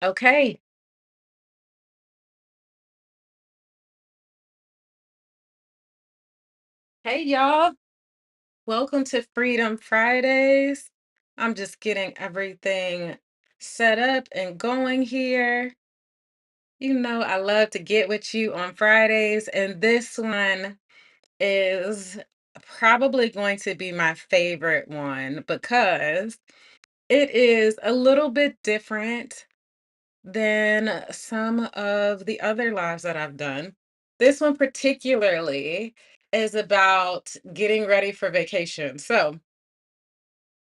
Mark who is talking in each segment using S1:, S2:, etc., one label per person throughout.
S1: Okay. Hey, y'all. Welcome to Freedom Fridays. I'm just getting everything set up and going here. You know, I love to get with you on Fridays, and this one is probably going to be my favorite one because it is a little bit different than some of the other lives that I've done. This one particularly is about getting ready for vacation. So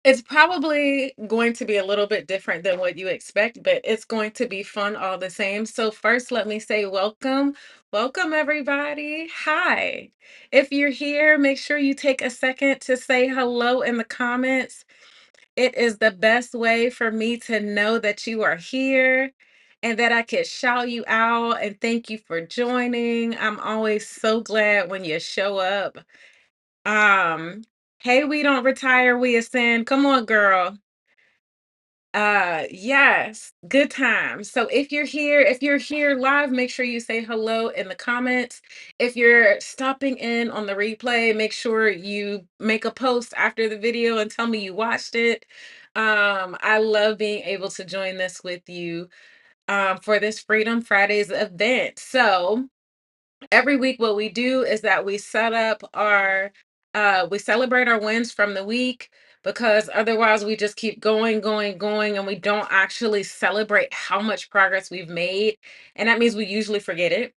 S1: it's probably going to be a little bit different than what you expect, but it's going to be fun all the same. So, first, let me say welcome. Welcome, everybody. Hi. If you're here, make sure you take a second to say hello in the comments. It is the best way for me to know that you are here and that I can shout you out and thank you for joining. I'm always so glad when you show up. Um, hey, we don't retire, we ascend. Come on, girl. Yes, good times. So if you're here live, make sure you say hello in the comments. If you're stopping in on the replay, make sure you make a post after the video and tell me you watched it. I love being able to join this with you for this Freedom Fridays event. So every week what we do is that we celebrate our wins from the week, because otherwise we just keep going and we don't actually celebrate how much progress we've made, and that means we usually forget it.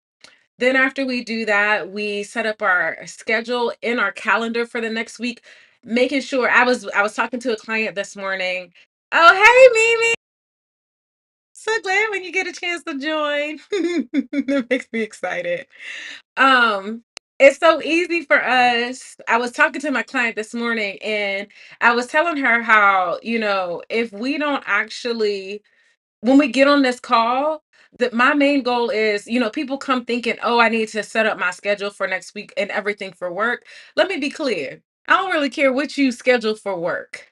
S1: Then after we do that, we set up our schedule in our calendar for the next week, making sure I was talking to a client this morning. Oh, hey, Mimi. So glad when you get a chance to join. That makes me excited. Um, it's so easy for us. I was talking to my client this morning and I was telling her how, if we don't actually, when we get on this call, that my main goal is, people come thinking, oh, I need to set up my schedule for next week and everything for work. Let me be clear. I don't really care what you schedule for work.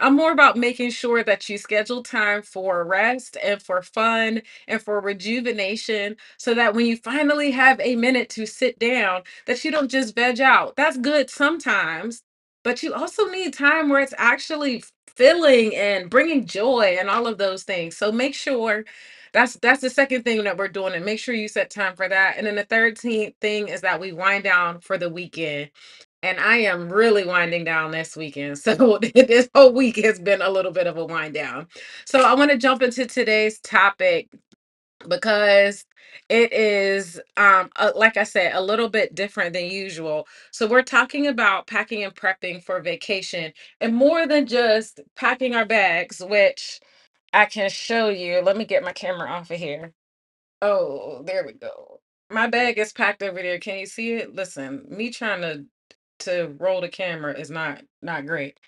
S1: I'm more about making sure that you schedule time for rest and for fun and for rejuvenation so that when you finally have a minute to sit down, that you don't just veg out. That's good sometimes, but you also need time where it's actually filling and bringing joy and all of those things. So make sure that's the second thing that we're doing, and make sure you set time for that. And then the thing is that we wind down for the weekend. And I am really winding down this weekend. So this whole week has been a little bit of a wind down. So I want to jump into today's topic because it is like I said, a little bit different than usual. So we're talking about packing and prepping for vacation, and more than just packing our bags, which I can show you. Let me get my camera off of here. Oh, there we go. My bag is packed over there. Can you see it? Listen, me trying to roll the camera is not great.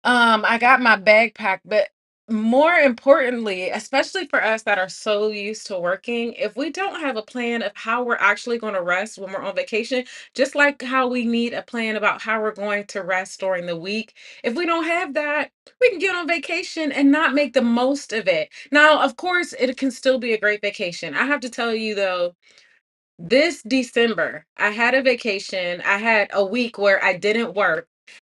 S1: I got my bag packed, but more importantly, especially for us that are so used to working, if we don't have a plan of how we're actually going to rest when we're on vacation, just like how we need a plan about how we're going to rest during the week, if we don't have that, we can get on vacation and not make the most of it. Now, of course, it can still be a great vacation. I have to tell you though, this December, I had a vacation. I had a week where I didn't work,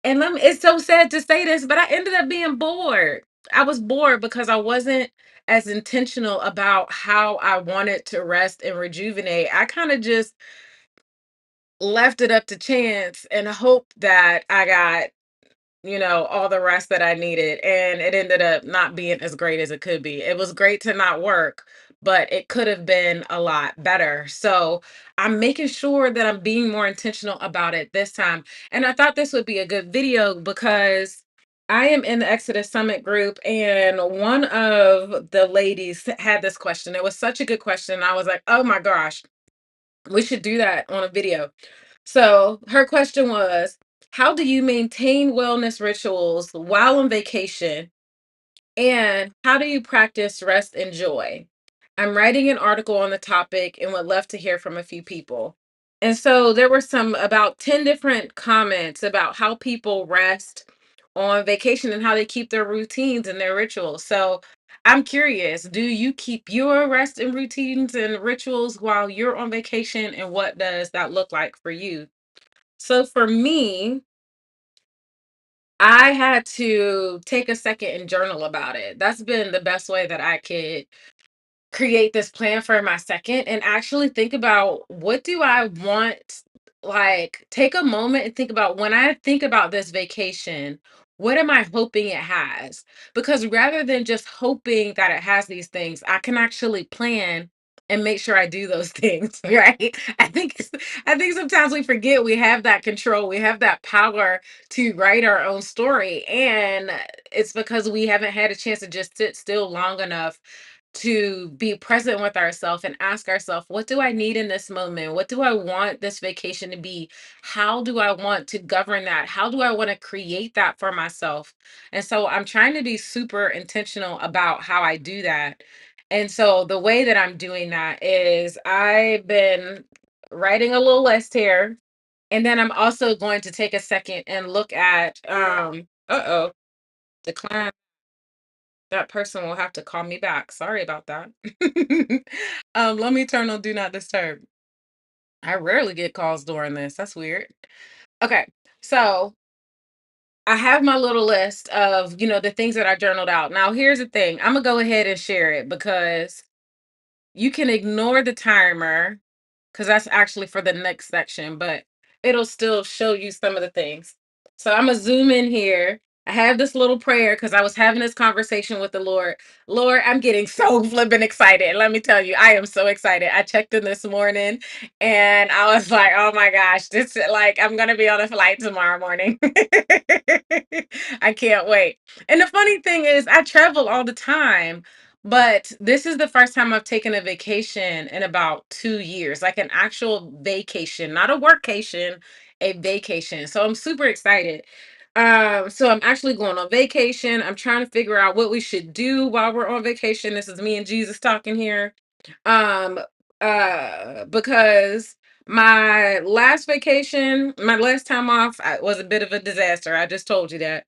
S1: and it's so sad to say this, but I ended up being bored. I was bored because I wasn't as intentional about how I wanted to rest and rejuvenate. I kind of just left it up to chance and hoped that I got, all the rest that I needed. And it ended up not being as great as it could be. It was great to not work, but it could have been a lot better. So I'm making sure that I'm being more intentional about it this time. And I thought this would be a good video because I am in the Exodus Summit group, and one of the ladies had this question. It was such a good question. I was like, oh my gosh, we should do that on a video. So her question was, how do you maintain wellness rituals while on vacation? And how do you practice rest and joy? I'm writing an article on the topic and would love to hear from a few people. And so there were about 10 different comments about how people rest on vacation and how they keep their routines and their rituals. So I'm curious, do you keep your rest and routines and rituals while you're on vacation, and what does that look like for you? So for me, I had to take a second and journal about it. That's been the best way that I could create this plan for my second and actually think about what do I want, like take a moment and think about when I think about this vacation, what am I hoping it has? Because rather than just hoping that it has these things, I can actually plan and make sure I do those things, right? I think sometimes we forget we have that control, we have that power to write our own story, and it's because we haven't had a chance to just sit still long enough to be present with ourselves and ask ourselves, what do I need in this moment? What do I want this vacation to be? How do I want to govern that? How do I want to create that for myself? And so I'm trying to be super intentional about how I do that. And so the way that I'm doing that is I've been writing a little list here. And then I'm also going to take a second and look at uh-oh, decline. That person will have to call me back. Sorry about that. Let me turn on do not disturb. I rarely get calls during this. That's weird. Okay. So I have my little list of, the things that I journaled out. Now, here's the thing. I'm gonna go ahead and share it because you can ignore the timer because that's actually for the next section, but it'll still show you some of the things. So I'm gonna zoom in here. I have this little prayer because I was having this conversation with the Lord. Lord, I'm getting so flippin' excited. Let me tell you, I am so excited. I checked in this morning and I was like, oh my gosh, this like I'm gonna be on a flight tomorrow morning. I can't wait. And the funny thing is, I travel all the time. But this is the first time I've taken a vacation in about 2 years, like an actual vacation, not a workation, a vacation. So I'm super excited. So I'm actually going on vacation. I'm trying to figure out what we should do while we're on vacation. This is me and Jesus talking here. Um, because my last vacation, my last time off, was a bit of a disaster. I just told you that,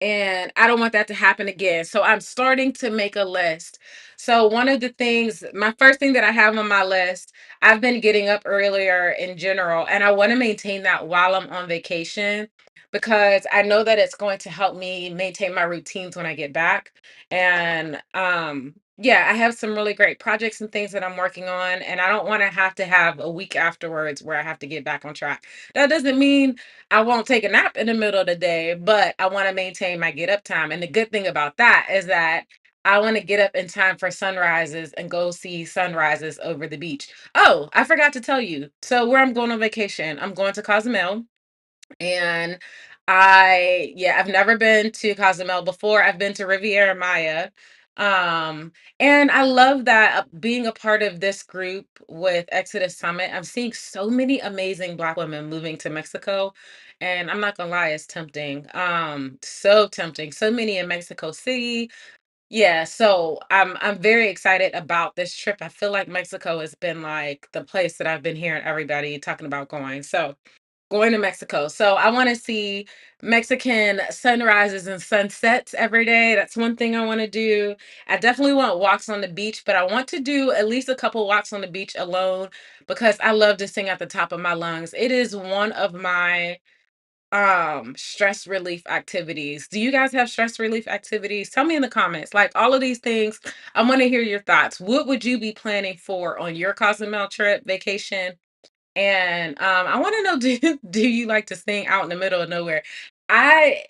S1: and I don't want that to happen again. So I'm starting to make a list. So one of the things, my first thing that I have on my list, I've been getting up earlier in general, and I want to maintain that while I'm on vacation because I know that it's going to help me maintain my routines when I get back. And yeah, I have some really great projects and things that I'm working on, and I don't want to have a week afterwards where I have to get back on track. That doesn't mean I won't take a nap in the middle of the day, but I want to maintain my get up time. And the good thing about that is that I want to get up in time for sunrises and go see sunrises over the beach. Oh, I forgot to tell you. So, where I'm going on vacation, I'm going to Cozumel. And I've never been to Cozumel before. I've been to Riviera Maya. Um, and I love that being a part of this group with Exodus Summit. I'm seeing so many amazing Black women moving to Mexico. And I'm not gonna lie, it's tempting. So tempting. So many in Mexico City. Yeah, so I'm very excited about this trip. I feel like Mexico has been like the place that I've been hearing everybody talking about going. So going to Mexico. So I want to see Mexican sunrises and sunsets every day. That's one thing I want to do. I definitely want walks on the beach, but I want to do at least a couple walks on the beach alone because I love to sing at the top of my lungs. It is one of my stress relief activities. Do you guys have stress relief activities? Tell me in the comments. Like all of these things, I want to hear your thoughts. What would you be planning for on your Cozumel trip, vacation? And I want to know, do you like to sing out in the middle of nowhere? I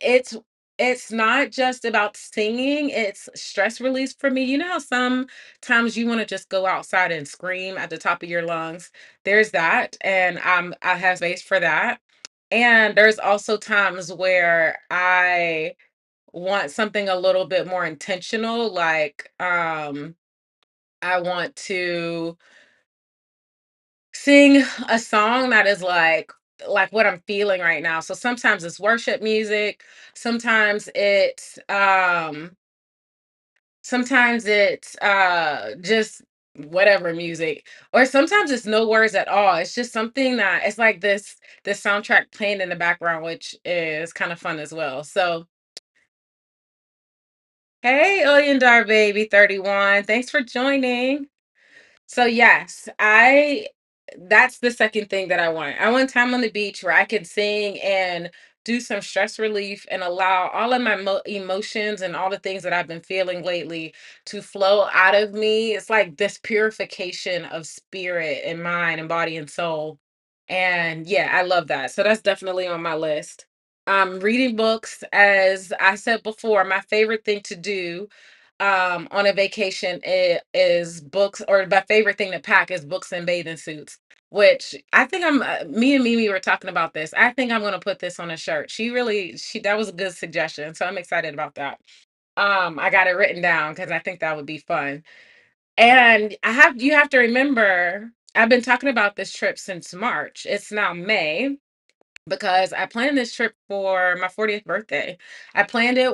S1: it's not just about singing, it's stress release for me. You know how sometimes you want to just go outside and scream at the top of your lungs? There's that, and I have space for that. And there's also times where I want something a little bit more intentional, like I want to sing a song that is like what I'm feeling right now. So sometimes it's worship music, sometimes it's just whatever music, or sometimes it's no words at all. It's just something that it's like this soundtrack playing in the background, which is kind of fun as well. So Hey, Dar Baby 31. Thanks for joining. So yes, I that's the second thing that I want. I want time on the beach where I can sing and do some stress relief and allow all of my emotions and all the things that I've been feeling lately to flow out of me. It's like this purification of spirit and mind and body and soul. And yeah, I love that. So that's definitely on my list. Reading books, as I said before, my favorite thing to do on a vacation is books, or my favorite thing to pack is books and bathing suits, which I think me and Mimi were talking about this. I think I'm going to put this on a shirt. That was a good suggestion. So I'm excited about that. I got it written down because I think that would be fun. And you have to remember, I've been talking about this trip since March. It's now May because I planned this trip for my 40th birthday. I planned it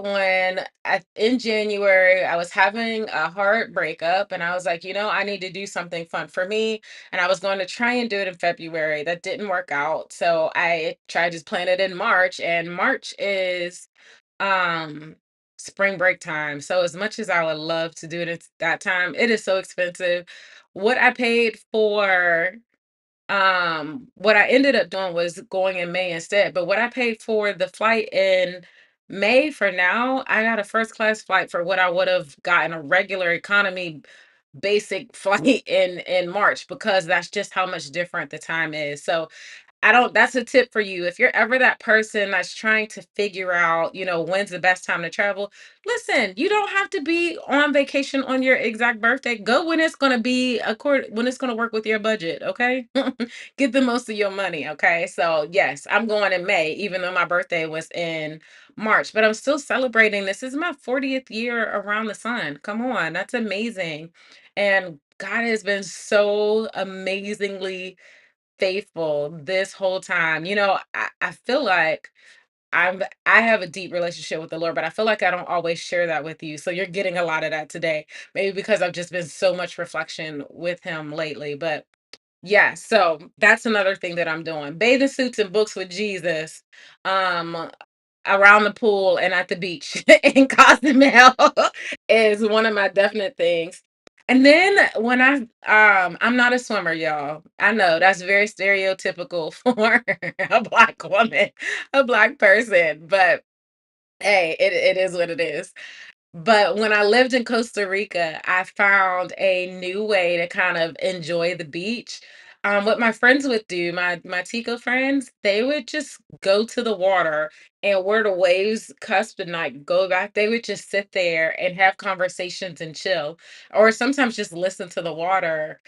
S1: in January, I was having a hard breakup and I was like, I need to do something fun for me. And I was going to try and do it in February. That didn't work out. So I tried to plan it in March, and March is um spring break time. So as much as I would love to do it at that time, it is so expensive. What I paid for what I ended up doing was going in May instead, but what I paid for the flight in May, for now, I got a first class flight for what I would have gotten a regular economy basic flight in March, because that's just how much different the time is. So I don't that's a tip for you. If you're ever that person that's trying to figure out, when's the best time to travel, listen, you don't have to be on vacation on your exact birthday. Go when it's going to be when it's going to work with your budget, okay? Get the most of your money, okay? So, yes, I'm going in May even though my birthday was in March, but I'm still celebrating. This is my 40th year around the sun. Come on, that's amazing. And God has been so amazingly faithful this whole time. I feel like I have a deep relationship with the Lord, but I feel like I don't always share that with you. So you're getting a lot of that today. Maybe because I've just been so much reflection with him lately. But yeah, so that's another thing that I'm doing. Bathing suits and books with Jesus. Um Around the pool and at the beach in Cozumel is one of my definite things. And then I'm not a swimmer, y'all. I know that's very stereotypical for a black woman, a black person, but hey, it is what it is. But when I lived in Costa Rica, I found a new way to kind of enjoy the beach. What my friends would do, my Tico friends, they would just go to the water, and where the waves cusp and like go back, they would just sit there and have conversations and chill, or sometimes just listen to the water.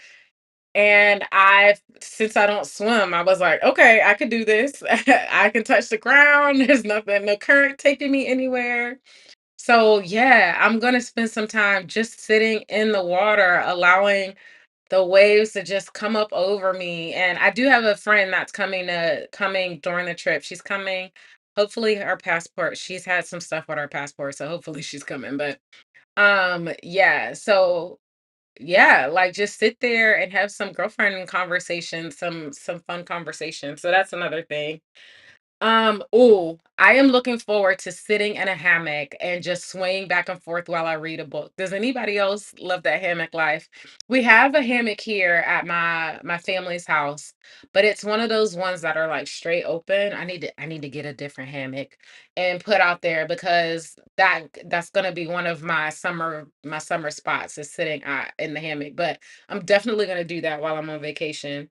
S1: And since I don't swim, I was like, okay, I can do this. I can touch the ground. There's nothing, no current taking me anywhere. So yeah, I'm gonna spend some time just sitting in the water, allowing the waves to just come up over me. And I do have a friend that's coming during the trip. She's coming. Hopefully her passport, she's had some stuff with her passport, so hopefully she's coming. But yeah, so yeah, like just sit there and have some girlfriend conversation, some fun conversation. So that's another thing. Oh, I am looking forward to sitting in a hammock and just swaying back and forth while I read a book. Does anybody else love that hammock life? We have a hammock here at my family's house, but it's one of those ones that are like straight open. I need to get a different hammock and put out there, because that's gonna be one of my summer spots, is sitting in the hammock. But I'm definitely gonna do that while I'm on vacation.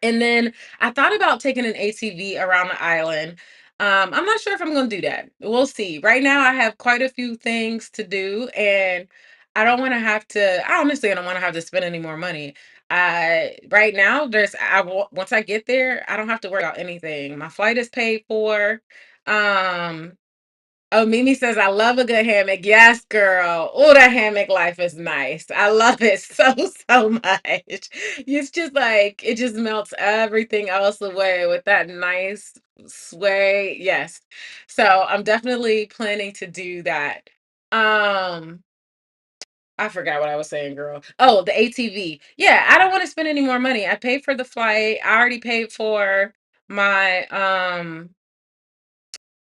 S1: And then I thought about taking an ATV around the island. I'm not sure if I'm going to do that. We'll see. Right now, I have quite a few things to do, and I don't want to have to. I honestly don't want to have to spend any more money. Right now, once I get there, I don't have to worry about anything. My flight is paid for. Um, Oh, Mimi says, I love a good hammock. Yes, girl. Oh, that hammock life is nice. I love it so, so much. It's just like, it just melts everything else away with that nice sway. Yes. So I'm definitely planning to do that. Um, I forgot what I was saying, girl. Oh, the ATV. Yeah, I don't want to spend any more money. I paid for the flight. I already paid for my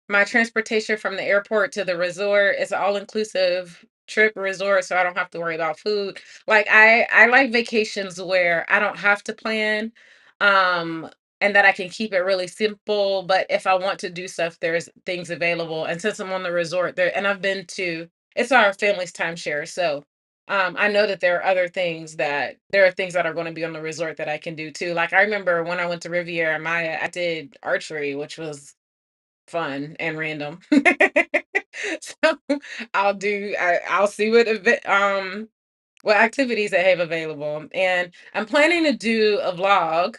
S1: My transportation from the airport to the resort is all inclusive trip resort, so I don't have to worry about food. Like I like vacations where I don't have to plan, um, and that I can keep it really simple. But if I want to do stuff, there's things available. And since I'm on the resort there, and I've been to, it's our family's timeshare, so I know that there are things that are going to be on the resort that I can do too. Like I remember when I went to Riviera Maya, I did archery, which was fun and random. So I'll see what activities they have available. And I'm planning to do a vlog.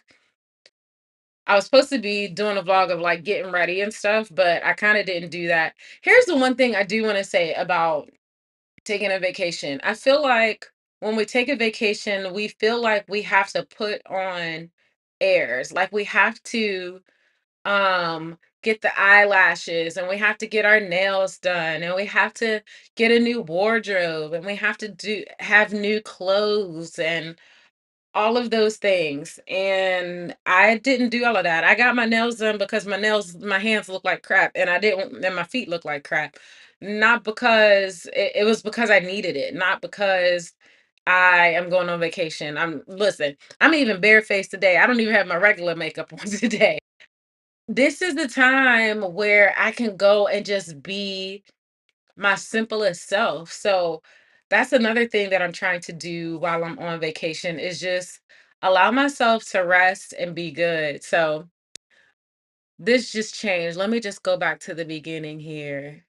S1: I was supposed to be doing a vlog of like getting ready and stuff, but I kind of didn't do that. Here's the one thing I do want to say about taking a vacation. I feel like when we take a vacation, we feel like we have to put on airs. Like we have to get the eyelashes, and we have to get our nails done, and we have to get a new wardrobe, and we have to do have new clothes and all of those things. And I didn't do all of that. I got my nails done because my hands look like crap, and I didn't and my feet look like crap. Not because it was because I needed it, not because I am going on vacation. I'm even barefaced today. I don't even have my regular makeup on today. This is the time where I can go and just be my simplest self. So that's another thing that I'm trying to do while I'm on vacation is just allow myself to rest and be good. So this just changed. Let me just go back to the beginning here.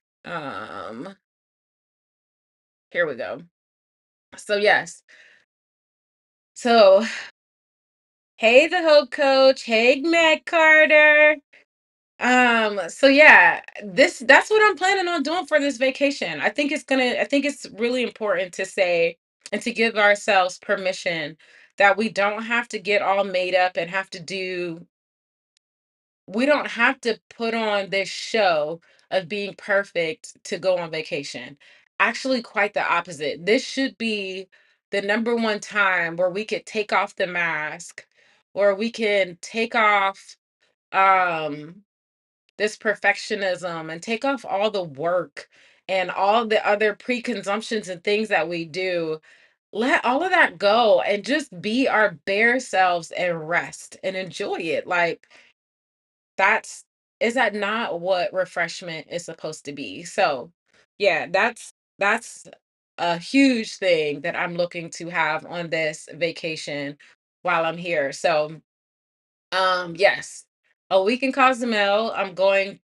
S1: Here we go. So yes. So hey the Hope Coach. Hey Matt Carter. So yeah, that's what I'm planning on doing for this vacation. I think it's really important to say and to give ourselves permission that we don't have to get all made up and we don't have to put on this show of being perfect to go on vacation. Actually, quite the opposite. This should be the number one time where we could take off the mask, where we can take off um this perfectionism and take off all the work and all the other preconsumptions and things that we do. Let all of that go and just be our bare selves and rest and enjoy it. Like that's is that not what refreshment is supposed to be? So, yeah, that's a huge thing that I'm looking to have on this vacation while I'm here. So, yes. A week in Cozumel. I'm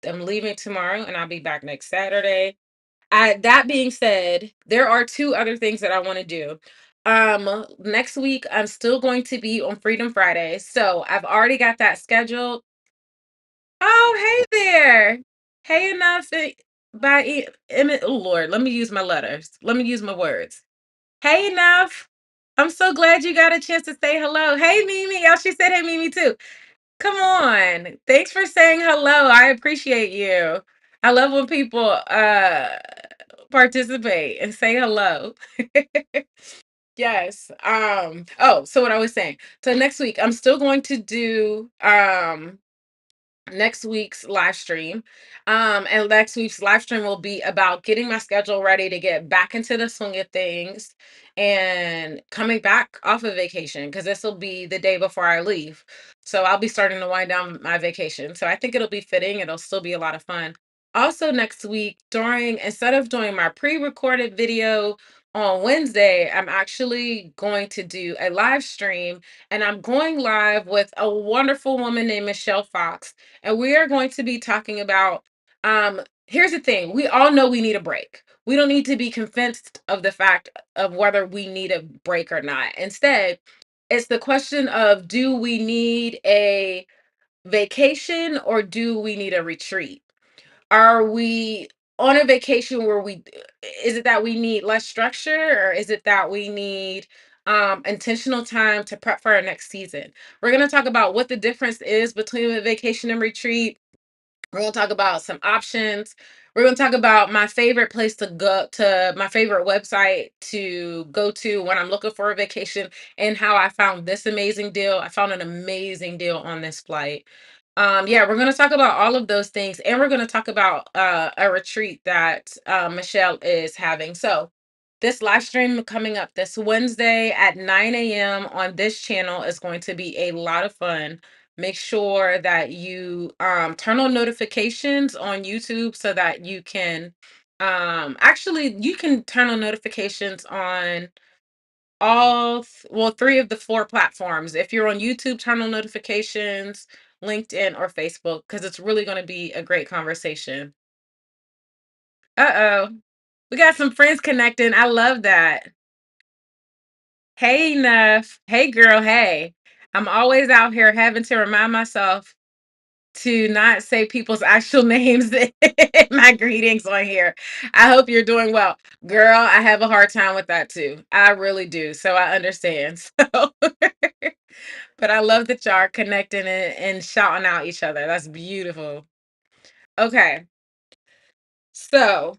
S1: leaving tomorrow and I'll be back next Saturday. That being said, there are two other things that I want to do. Next week I'm still going to be on Freedom Friday. So I've already got that scheduled. Oh, hey there. Hey enough oh Lord, let me use my letters. Let me use my words. Hey enough. I'm so glad you got a chance to say hello. Hey Mimi. Oh, she said hey Mimi too. Come on. Thanks for saying hello. I appreciate you. I love when people participate and say hello. Yes. Oh, so what I was saying. So next week I'm still going to do next week's live stream. And next week's live stream will be about getting my schedule ready to get back into the swing of things and coming back off of vacation because this will be the day before I leave. So I'll be starting to wind down my vacation. So I think it'll be fitting. It'll still be a lot of fun. Also, next week, instead of doing my pre recorded video on Wednesday, I'm actually going to do a live stream and I'm going live with a wonderful woman named Michelle Fox, and we are going to be talking about here's the thing. We all know we need a break. We don't need to be convinced of the fact of whether we need a break or not. Instead, it's the question of do we need a vacation or do we need a retreat? Are we on a vacation where we is it that we need less structure, or is it that we need intentional time to prep for our next season? We're going to talk about what the difference is between a vacation and retreat. We're going to talk about some options. We're going to talk about my favorite place to go to, my favorite website to go to when I'm looking for a vacation, and how I found this amazing deal. I found an amazing deal on this flight. Yeah, we're going to talk about all of those things, and we're going to talk about a retreat that Michelle is having. So, this live stream coming up this Wednesday at 9 a.m. on this channel is going to be a lot of fun. Make sure that you turn on notifications on YouTube so that you can actually you can turn on notifications on well, three of the four platforms. If you're on YouTube, turn on notifications, LinkedIn, or Facebook, because it's really going to be a great conversation. Uh-oh. We got some friends connecting. I love that. Hey, Neff. Hey, girl. Hey. I'm always out here having to remind myself to not say people's actual names in my greetings on here. I hope you're doing well. Girl, I have a hard time with that too. I really do. So I understand. So but I love that y'all are connecting and shouting out each other. That's beautiful. Okay. So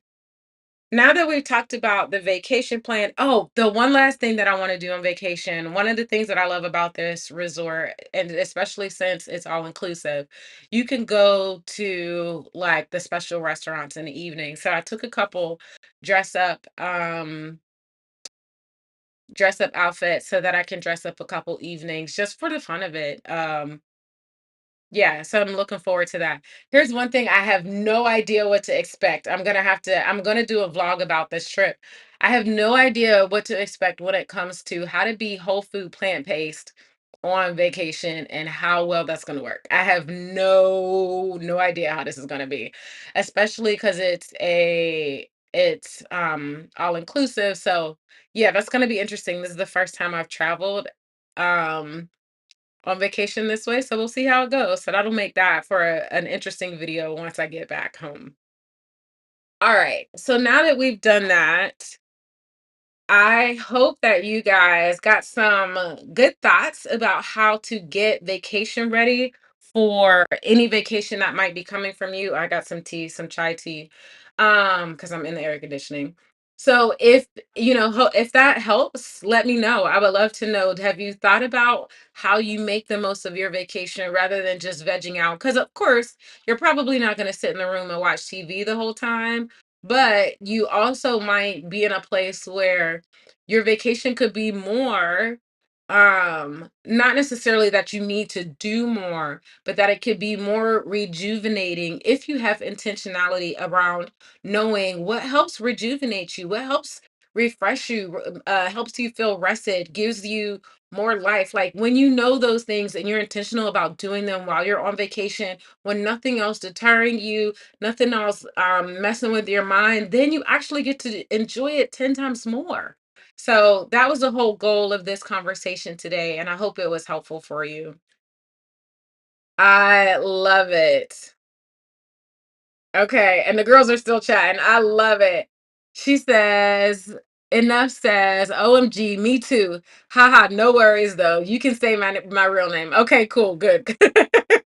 S1: now that we've talked about the vacation plan, oh, the one last thing that I want to do on vacation, one of the things that I love about this resort, and especially since it's all inclusive, you can go to like the special restaurants in the evening. So I took a couple dress up, dress up outfits so that I can dress up a couple evenings just for the fun of it. Yeah, so I'm looking forward to that. Here's one thing I have no idea what to expect. I'm gonna do a vlog about this trip. I have no idea what to expect when it comes to how to be whole food plant-based on vacation and how well that's gonna work. I have no idea how this is gonna be, especially because it's all inclusive. So yeah, that's gonna be interesting. This is the first time I've traveled. Um on vacation this way, so we'll see how it goes. So that'll make that for an interesting video once I get back home. All right. So now that we've done that, I hope that you guys got some good thoughts about how to get vacation ready for any vacation that might be coming from you. I got some tea, some chai tea, because I'm in the air conditioning. So if if that helps, let me know. I would love to know. Have you thought about how you make the most of your vacation rather than just vegging out? Because of course, you're probably not going to sit in the room and watch TV the whole time, but you also might be in a place where your vacation could be more not necessarily that you need to do more, but that it could be more rejuvenating if you have intentionality around knowing what helps rejuvenate you, what helps refresh you, helps you feel rested, gives you more life. Like when you know those things and you're intentional about doing them while you're on vacation, when nothing else deterring you, nothing else messing with your mind, then you actually get to enjoy it 10 times more. So that was the whole goal of this conversation today, and I hope it was helpful for you. I love it. Okay, and the girls are still chatting. I love it. She says, enough says, OMG, me too. Haha, no worries though. You can say my real name. Okay, cool, good.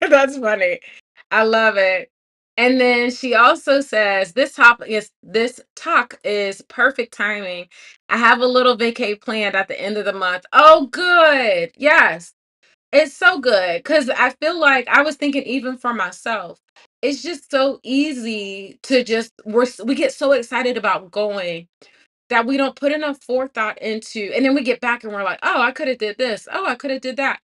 S1: That's funny. I love it. And then she also says, this talk is perfect timing. I have a little vacay planned at the end of the month. Oh, good. Yes. It's so good because I feel like I was thinking even for myself, it's just so easy to just we get so excited about going that we don't put enough forethought into, and then we get back and we're like, oh, I could have did this. Oh, I could have did that.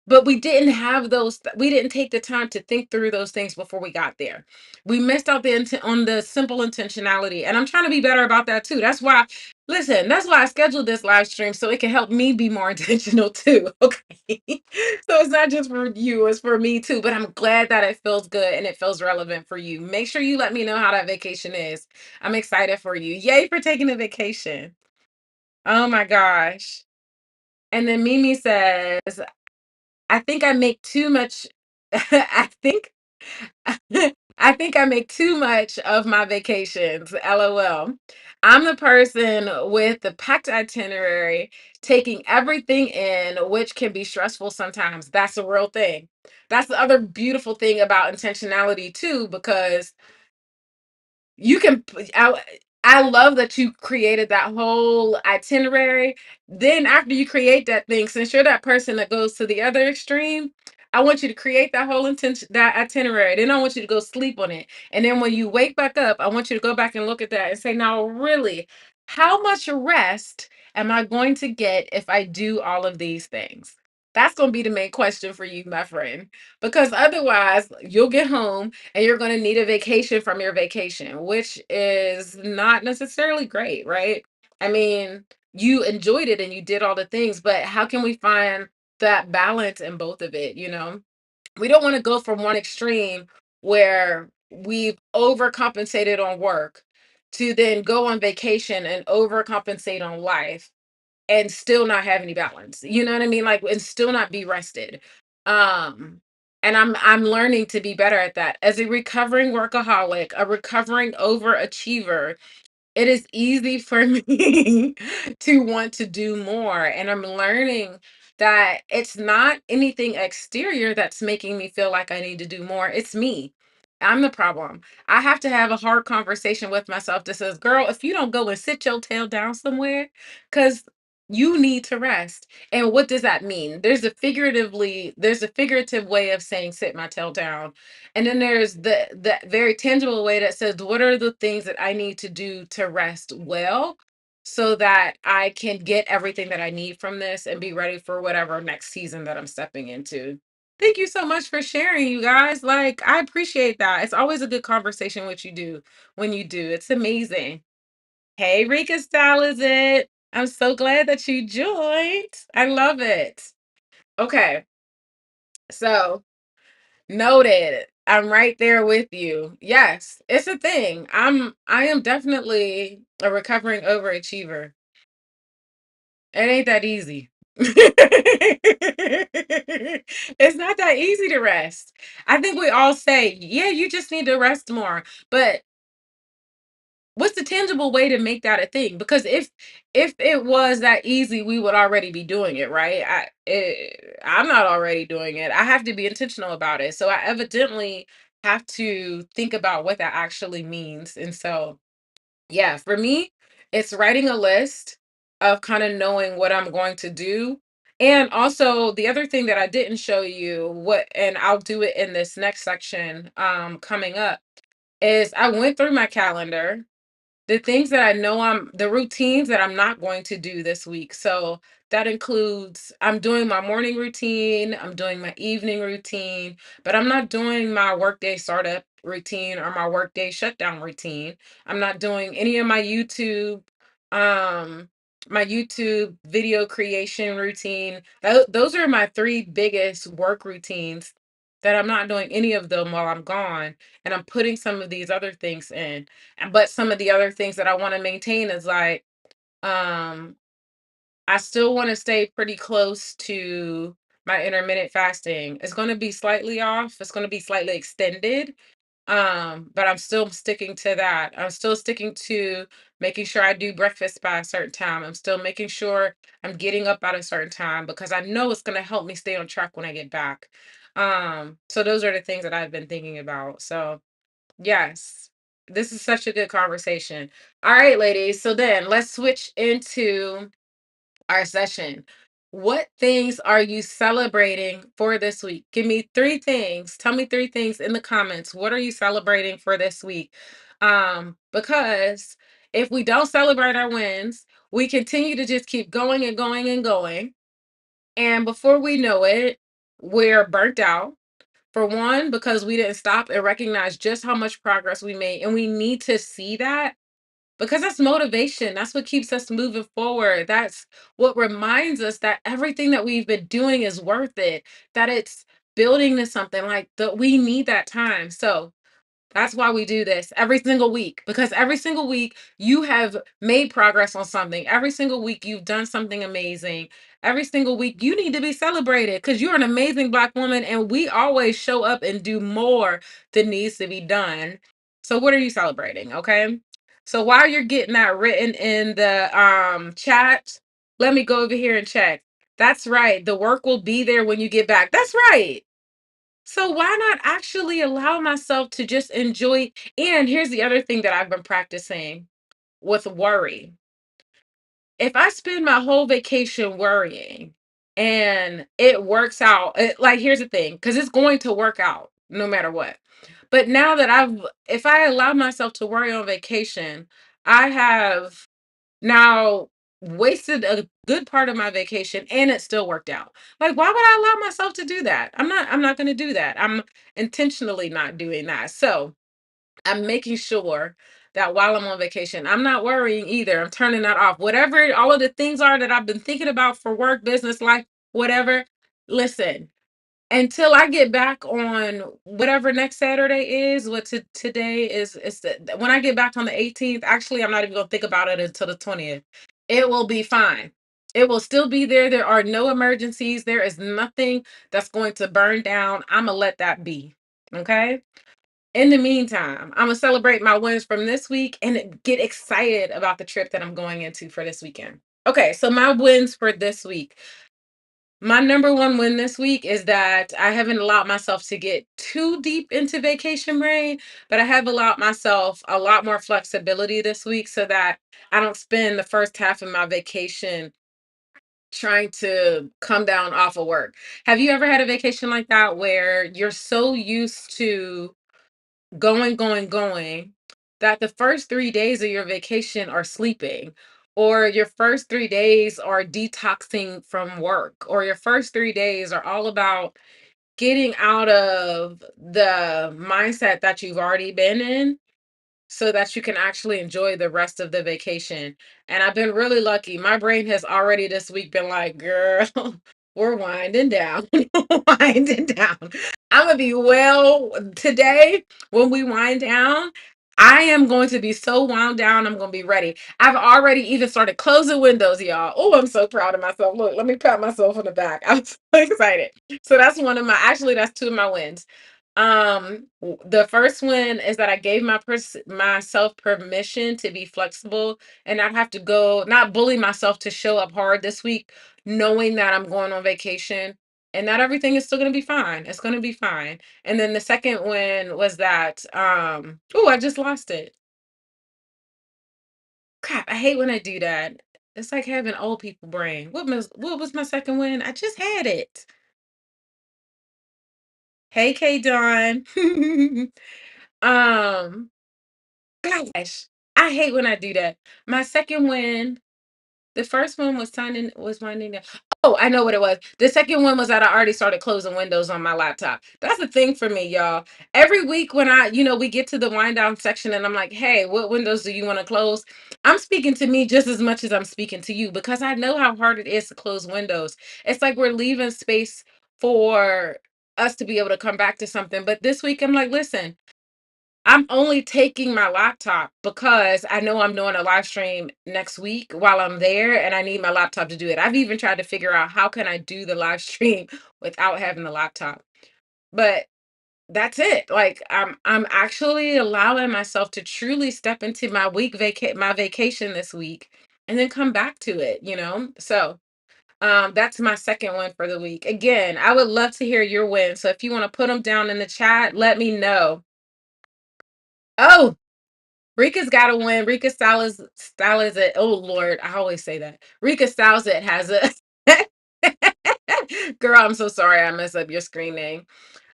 S1: But we didn't have we didn't take the time to think through those things before we got there. We missed out on the simple intentionality. And I'm trying to be better about that too. Listen, that's why I scheduled this live stream so it can help me be more intentional too. Okay. So it's not just for you, it's for me too. But I'm glad that it feels good and it feels relevant for you. Make sure you let me know how that vacation is. I'm excited for you. Yay for taking a vacation. Oh my gosh. And then Mimi says, I think I make too much. I think I think I make too much of my vacations. LOL. I'm the person with the packed itinerary, taking everything in, which can be stressful sometimes. That's a real thing. That's the other beautiful thing about intentionality too, because you can I love that you created that whole itinerary. Then after you create that thing, since you're that person that goes to the other extreme, I want you to create that whole intention, that itinerary. Then I want you to go sleep on it. And then when you wake back up, I want you to go back and look at that and say, now, really, how much rest am I going to get if I do all of these things? That's going to be the main question for you, my friend. Because otherwise, you'll get home and you're going to need a vacation from your vacation, which is not necessarily great, right? I mean, you enjoyed it and you did all the things, but how can we find that balance in both of it, you know? We don't want to go from one extreme where we've overcompensated on work to then go on vacation and overcompensate on life and still not have any balance. You know what I mean? Like, and still not be rested. Um and I'm learning to be better at that. As a recovering workaholic, a recovering overachiever, it is easy for me to want to do more. And I'm learning that it's not anything exterior that's making me feel like I need to do more. It's me. I'm the problem. I have to have a hard conversation with myself that says, girl, if you don't go and sit your tail down somewhere, because you need to rest. And what does that mean? There's a figurative way of saying sit my tail down, and then there's the very tangible way that says, what are the things that I need to do to rest well so that I can get everything that I need from this and be ready for whatever next season that I'm stepping into. Thank you so much for sharing, you guys. Like, I appreciate that. It's always a good conversation what you do when you do. It's amazing. Hey, Rika Style is it? I'm so glad that you joined. I love it. Okay, so noted. I'm right there with you. Yes, it's a thing. I am definitely a recovering overachiever. It ain't that easy. It's not that easy to rest. I think we all say, yeah, you just need to rest more. But what's the tangible way to make that a thing? Because if it was that easy, we would already be doing it, right? I'm not already doing it. I have to be intentional about it. So I evidently have to think about what that actually means. And so, yeah, for me, it's writing a list of kind of knowing what I'm going to do. And also the other thing that I didn't show you, what, and I'll do it in this next section coming up, is I went through my calendar, the things that I know, the routines that I'm not going to do this week. So that includes I'm doing my morning routine, I'm doing my evening routine, but I'm not doing my workday startup routine or my workday shutdown routine. I'm not doing any of um my YouTube video creation routine. Those are my three biggest work routines that I'm not doing any of them while I'm gone, and I'm putting some of these other things in. But some of the other things that I want to maintain is like, um, I still want to stay pretty close to my intermittent fasting. It's going to be slightly off. It's going to be slightly extended. But I'm still sticking to that. I'm still sticking to making sure I do breakfast by a certain time. I'm still making sure I'm getting up at a certain time because I know it's going to help me stay on track when I get back. So those are the things that I've been thinking about. So yes, this is such a good conversation. All right, ladies. So then let's switch into our session. What things are you celebrating for this week? Give me three things. Tell me three things in the comments. What are you celebrating for this week? Because if we don't celebrate our wins, we continue to just keep going and going and going. And before we know it, we're burnt out. For one, because we didn't stop and recognize just how much progress we made. And we need to see that because that's motivation. That's what keeps us moving forward. That's what reminds us that everything that we've been doing is worth it, that it's building to something like that. We need that time. So that's why we do this every single week, because every single week you have made progress on something. Every single week you've done something amazing. Every single week you need to be celebrated because you're an amazing Black woman and we always show up and do more than needs to be done. So what are you celebrating? Okay. So while you're getting that written in the chat, let me go over here and check. That's right. The work will be there when you get back. That's right. So why not actually allow myself to just enjoy? And here's the other thing that I've been practicing with worry. If I spend my whole vacation worrying, and it works out. Like, here's the thing, because it's going to work out no matter what. But now that if I allow myself to worry on vacation, I have now wasted a good part of my vacation and it still worked out. Like, why would I allow myself to do that? I'm not going to do that. I'm intentionally not doing that. So, I'm making sure that while I'm on vacation, I'm not worrying either. I'm turning that off. Whatever all of the things are that I've been thinking about for work, business, life, whatever. Listen, until I get back on whatever next Saturday is, today is when I get back on the 18th, actually, I'm not even gonna think about it until the 20th. It will be fine. It will still be there. There are no emergencies. There is nothing that's going to burn down. I'm gonna let that be. Okay. In the meantime, I'm gonna celebrate my wins from this week and get excited about the trip that I'm going into for this weekend. Okay, so my wins for this week. My number one win this week is that I haven't allowed myself to get too deep into vacation brain, but I have allowed myself a lot more flexibility this week so that I don't spend the first half of my vacation trying to come down off of work. Have you ever had a vacation like that where you're so used to going, that the first 3 days of your vacation are sleeping, or your first 3 days are detoxing from work, or your first 3 days are all about getting out of the mindset that you've already been in so that you can actually enjoy the rest of the vacation. And I've been really lucky. My brain has already this week been like, girl, we're winding down, winding down. I'm going to be well today when we wind down. I am going to be so wound down. I'm going to be ready. I've already even started closing windows, y'all. Oh, I'm so proud of myself. Look, let me pat myself on the back. I'm so excited. So that's actually, that's two of my wins. The first one is that I gave myself permission to be flexible and not have to not bully myself to show up hard this week, knowing that I'm going on vacation and that everything is still going to be fine. It's going to be fine. And then the second one was that, oh, I just lost it. Crap, I hate when I do that. It's like having old people brain. What was my second win? I just had it. Hey, K Dawn. um Gosh, I hate when I do that. My second win, the first one was winding down. Oh, I know what it was. The second one was that I already started closing windows on my laptop. That's the thing for me, y'all. Every week when we get to the wind down section and I'm like, hey, what windows do you want to close? I'm speaking to me just as much as I'm speaking to you because I know how hard it is to close windows. It's like we're leaving space for us to be able to come back to something. But this week I'm like, listen, I'm only taking my laptop because I know I'm doing a live stream next week while I'm there and I need my laptop to do it. I've even tried to figure out how can I do the live stream without having the laptop. But that's it. Like I'm actually allowing myself to truly step into my vacation this week and then come back to it. So, that's my second one for the week. Again, I would love to hear your win. So if you want to put them down in the chat, let me know. Oh, Rika has got to win. Rika Styles it. Oh Lord, I always say that. Rika Styles it has a girl. I'm so sorry I messed up your screen name.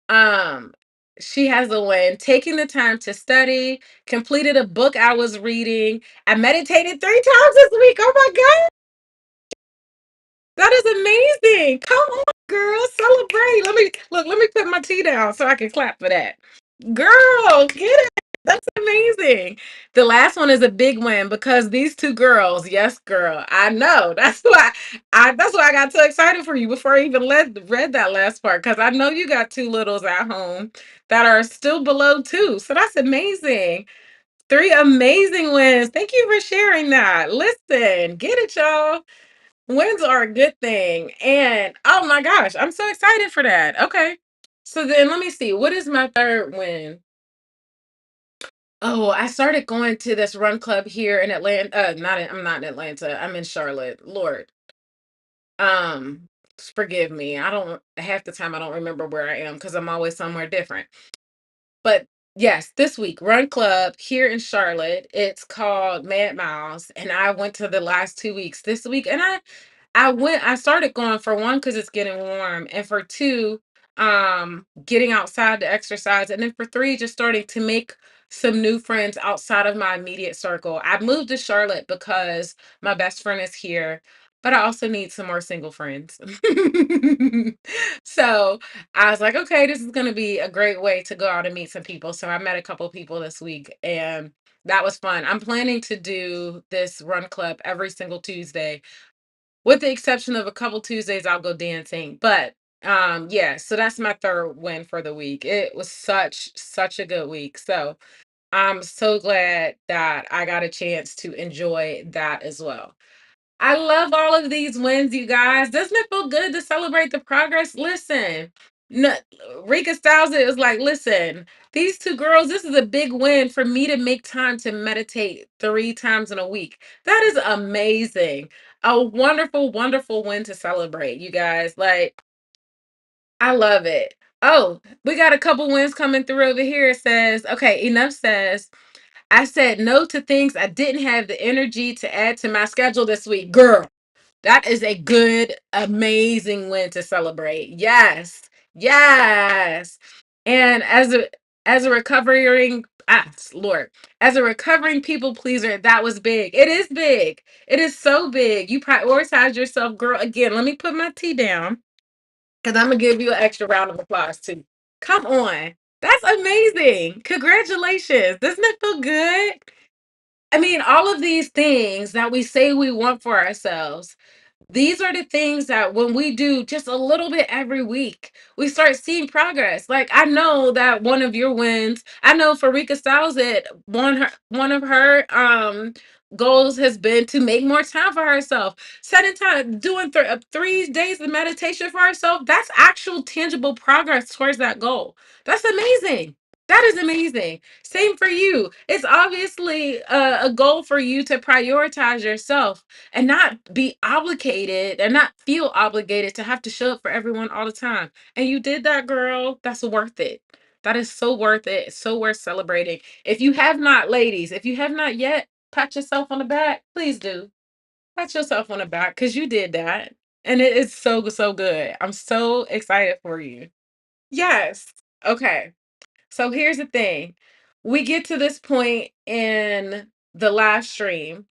S1: Um, she has a win. Taking the time to study, completed a book I was reading. I meditated 3 times this week. Oh my God, that is amazing. Come on, girl, celebrate. Let me put my tea down so I can clap for that. Girl, get it. That's amazing. The last one is a big win because these two girls, yes, girl, I know. That's why I got so excited for you before I even read that last part. Because I know you got two littles at home that are still below 2. So that's amazing. 3 amazing wins. Thank you for sharing that. Listen, get it, y'all. Wins are a good thing. And oh my gosh, I'm so excited for that. Okay. So then let me see. What is my third win? Oh, I started going to this run club here in Atlanta. I'm not in Atlanta. I'm in Charlotte. Lord, um, forgive me. I don't half the time I don't remember where I am because I'm always somewhere different. But yes, this week run club here in Charlotte. It's called Mad Miles, and I went to the last 2 weeks this week, and I started going for one because it's getting warm, and for two, getting outside to exercise, and then for three, just starting to make some new friends outside of my immediate circle. I moved to Charlotte because my best friend is here, but I also need some more single friends. So I was like, okay, this is gonna be a great way to go out and meet some people. So I met a couple people this week, and that was fun. I'm planning to do this run club every single Tuesday, with the exception of a couple Tuesdays I'll go dancing. But yeah, so that's my third win for the week. It was such a good week. So I'm so glad that I got a chance to enjoy that as well. I love all of these wins, you guys. Doesn't it feel good to celebrate the progress? Listen, no, Rika Styles is like, listen, these two girls, this is a big win for me to make time to meditate 3 times in a week. That is amazing. A wonderful, wonderful win to celebrate, you guys. Like, I love it. Oh, we got a couple wins coming through over here. It says, okay, enough says, I said no to things I didn't have the energy to add to my schedule this week. Girl, that is a good, amazing win to celebrate. Yes. Yes. And as a recovering Lord, as a recovering people pleaser, that was big. It is big. It is so big. You prioritize yourself, girl. Again, let me put my tea down because I'm gonna give you an extra round of applause too. Come on. That's amazing. Congratulations. Doesn't it feel good? I mean, all of these things that we say we want for ourselves, these are the things that when we do just a little bit every week, we start seeing progress. Like, I know that one of your wins, I know for Rika Styles that one of her goals has been to make more time for herself. Setting time, doing 3 days of meditation for herself, that's actual tangible progress towards that goal. That's amazing. That is amazing. Same for you. It's obviously a goal for you to prioritize yourself and not be obligated and not feel obligated to have to show up for everyone all the time. And you did that, girl. That's worth it. That is so worth it. It's so worth celebrating. If you have not, ladies, if you have not yet, pat yourself on the back. Please do. Pat yourself on the back because you did that. And it is so, so good. I'm so excited for you. Yes. Okay. So here's the thing. We get to this point in the live stream,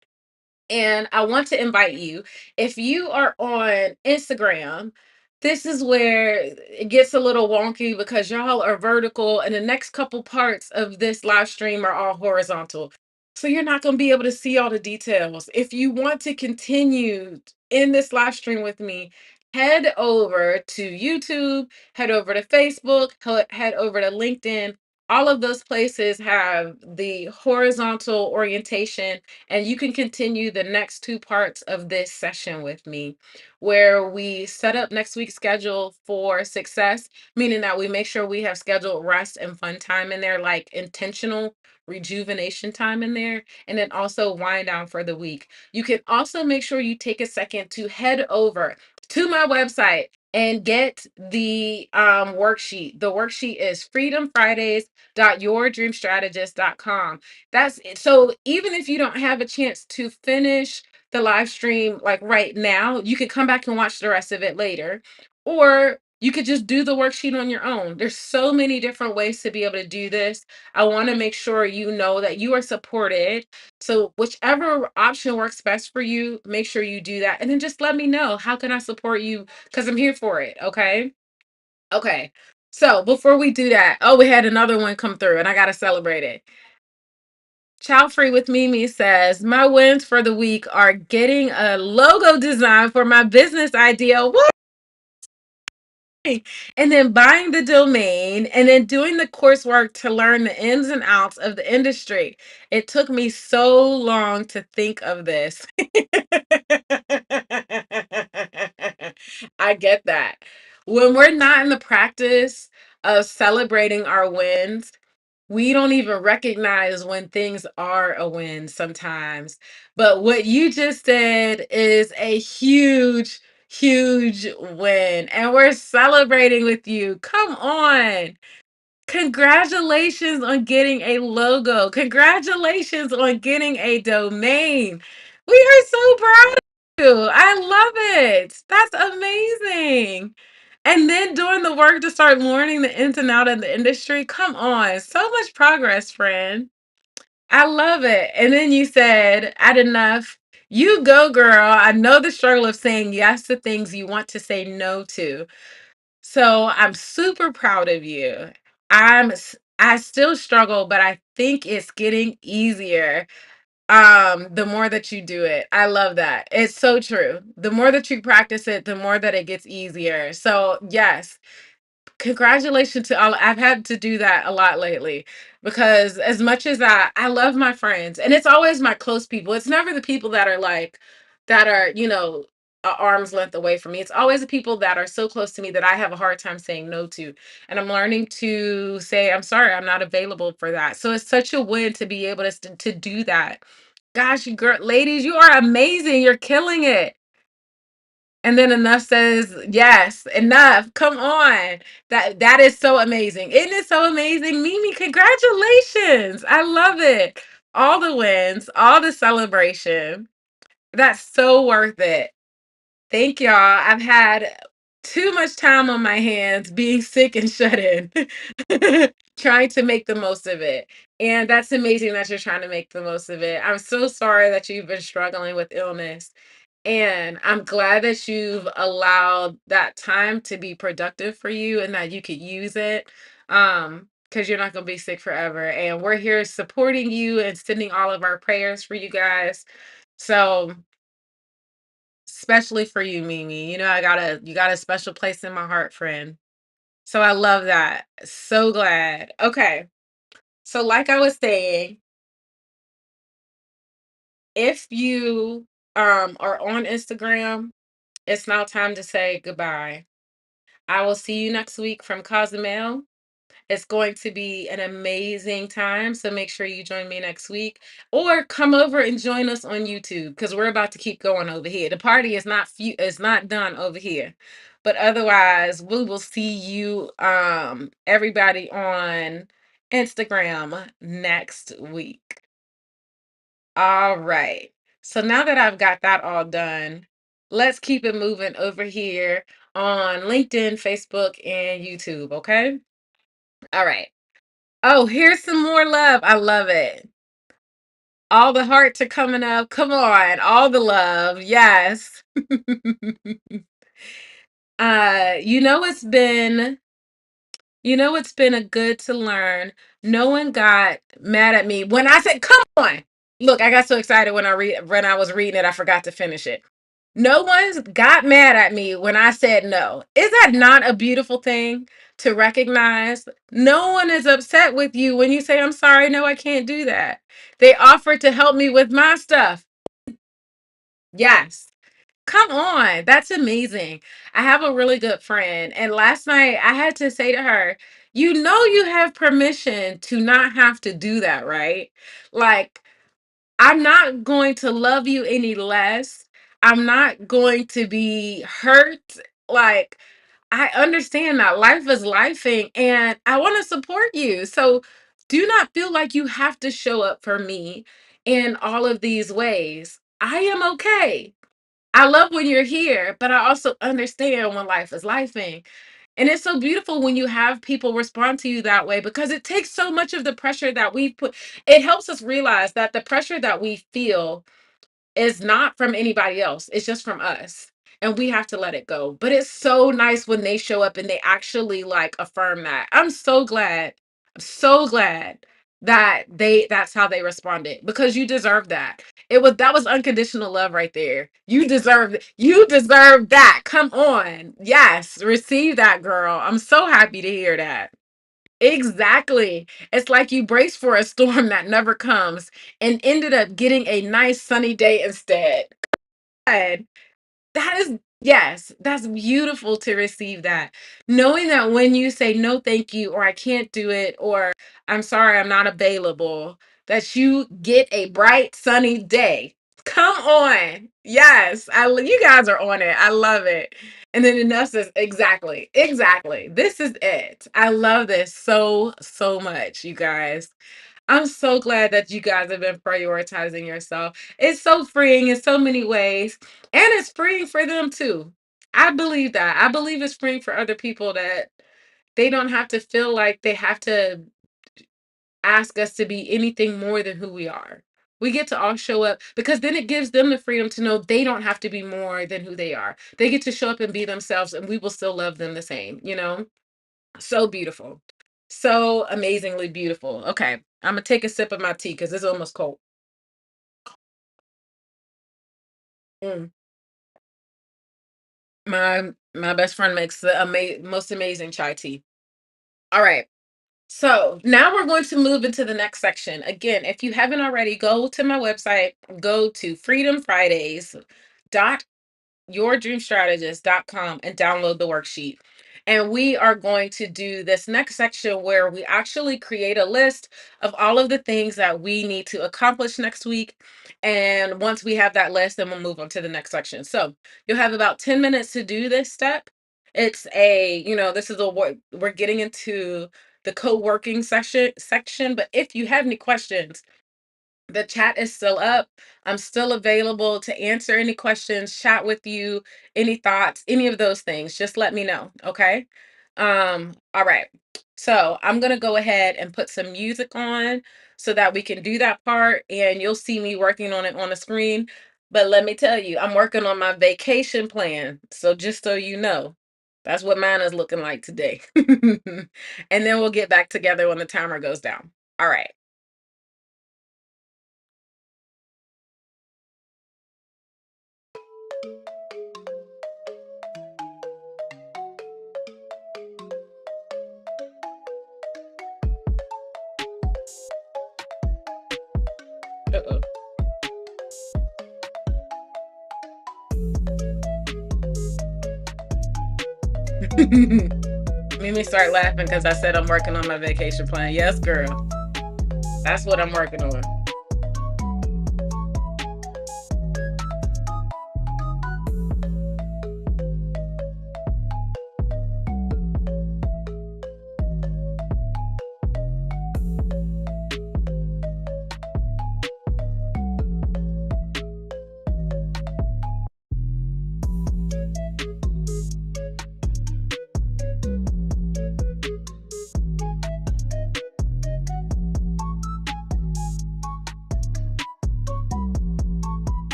S1: and I want to invite you, if you are on Instagram, this is where it gets a little wonky because y'all are vertical and the next couple parts of this live stream are all horizontal. So you're not going to be able to see all the details. If you want to continue in this live stream with me, head over to YouTube, head over to Facebook, head over to LinkedIn. All of those places have the horizontal orientation, and you can continue the next 2 parts of this session with me, where we set up next week's schedule for success, meaning that we make sure we have scheduled rest and fun time in there, like intentional rejuvenation time in there, and then also wind down for the week. You can also make sure you take a second to head over to my website and get the worksheet. The worksheet is freedomfridays.yourdreamstrategist.com. That's it. So even if you don't have a chance to finish the live stream like right now, you could come back and watch the rest of it later. Or you could just do the worksheet on your own. There's so many different ways to be able to do this. I want to make sure you know that you are supported. So whichever option works best for you, make sure you do that. And then just let me know, how can I support you? Because I'm here for it. Okay. Okay. So before we do that, oh, we had another one come through and I got to celebrate it. Child Free with Mimi says, my wins for the week are getting a logo design for my business idea. Woo! And then buying the domain and then doing the coursework to learn the ins and outs of the industry. It took me so long to think of this. I get that. When we're not in the practice of celebrating our wins, we don't even recognize when things are a win sometimes. But what you just said is a huge, huge win. And we're celebrating with you. Come on. Congratulations on getting a logo. Congratulations on getting a domain. We are so proud of you. I love it. That's amazing. And then doing the work to start learning the ins and out of the industry. Come on. So much progress, friend. I love it. And then you said, at enough, you go, girl. I know the struggle of saying yes to things you want to say no to. So I'm super proud of you. I still struggle, but I think it's getting easier the more that you do it. I love that. It's so true. The more that you practice it, the more that it gets easier. So yes, congratulations to all. I've had to do that a lot lately because as much as I love my friends, and it's always my close people. It's never the people that are like that are, a arm's length away from me. It's always the people that are so close to me that I have a hard time saying no to. And I'm learning to say, I'm sorry, I'm not available for that. So it's such a win to be able to do that. Gosh, you girl, ladies, you are amazing. You're killing it. And then enough says, yes, enough. Come on. That is so amazing. Isn't it so amazing? Mimi, congratulations. I love it. All the wins, all the celebration. That's so worth it. Thank y'all. I've had too much time on my hands being sick and shut in, trying to make the most of it. And that's amazing that you're trying to make the most of it. I'm so sorry that you've been struggling with illness. And I'm glad that you've allowed that time to be productive for you and that you could use it. Because you're not gonna be sick forever. And we're here supporting you and sending all of our prayers for you guys. So especially for you, Mimi. You got a special place in my heart, friend. So I love that. So glad. Okay. So like I was saying, if you are on Instagram, it's now time to say goodbye. I will see you next week from Cozumel. It's going to be an amazing time. So make sure you join me next week or come over and join us on YouTube because we're about to keep going over here. The party is not done over here. But otherwise, we will see you everybody on Instagram next week. All right. So now that I've got that all done, let's keep it moving over here on LinkedIn, Facebook, and YouTube, okay? All right. Oh, here's some more love. I love it. All the hearts are coming up. Come on, all the love. Yes. You know it's been a good to learn. No one got mad at me when I said, "Come on." Look, I got so excited when I was reading it, I forgot to finish it. No one's got mad at me when I said no. Is that not a beautiful thing to recognize? No one is upset with you when you say, I'm sorry, no, I can't do that. They offered to help me with my stuff. Yes. Come on. That's amazing. I have a really good friend. And last night I had to say to her, you know, you have permission to not have to do that, right? Like, I'm not going to love you any less. I'm not going to be hurt. Like, I understand that life is lifing and I want to support you. So do not feel like you have to show up for me in all of these ways. I am okay. I love when you're here, but I also understand when life is lifing. And it's so beautiful when you have people respond to you that way because it takes so much of the pressure that we put. It helps us realize that the pressure that we feel is not from anybody else. It's just from us. And we have to let it go. But it's so nice when they show up and they actually like affirm that. I'm so glad that that's how they responded because you deserve that. That was unconditional love right there. You deserve that. Come on. Yes, receive that, girl. I'm so happy to hear that. Exactly. It's like you braced for a storm that never comes and ended up getting a nice sunny day instead. God, that is, yes, that's beautiful to receive that. Knowing that when you say no, thank you, or I can't do it, or I'm sorry, I'm not available, that you get a bright sunny day. Come on. Yes, you guys are on it. I love it. And then enough says, exactly, exactly. This is it. I love this so, so much, you guys. I'm so glad that you guys have been prioritizing yourself. It's so freeing in so many ways, and it's freeing for them too. I believe that. I believe it's freeing for other people that they don't have to feel like they have to ask us to be anything more than who we are. We get to all show up because then it gives them the freedom to know they don't have to be more than who they are. They get to show up and be themselves, and we will still love them the same, you know? So beautiful. So amazingly beautiful. Okay, I'm gonna take a sip of my tea because it's almost cold. Mm. My best friend makes the most amazing chai tea. All right. So now we're going to move into the next section. Again, if you haven't already, go to my website, go to yourdreamstrategist.com and download the worksheet. And we are going to do this next section where we actually create a list of all of the things that we need to accomplish next week. And once we have that list, then we'll move on to the next section. So you'll have about 10 minutes to do this step. It's this is a what we're getting into the co-working section. But if you have any questions, the chat is still up. I'm still available to answer any questions, chat with you, any thoughts, any of those things. Just let me know, okay? All right. So, I'm going to go ahead and put some music on so that we can do that part and you'll see me working on it on the screen. But let me tell you, I'm working on my vacation plan. So, just so you know, that's what mine is looking like today. And then we'll get back together when the timer goes down. All right. Uh-oh. Made me start laughing because I said I'm working on my vacation plan. Yes, girl. That's what I'm working on.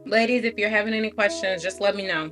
S1: Ladies, if you're having any questions, just let me know.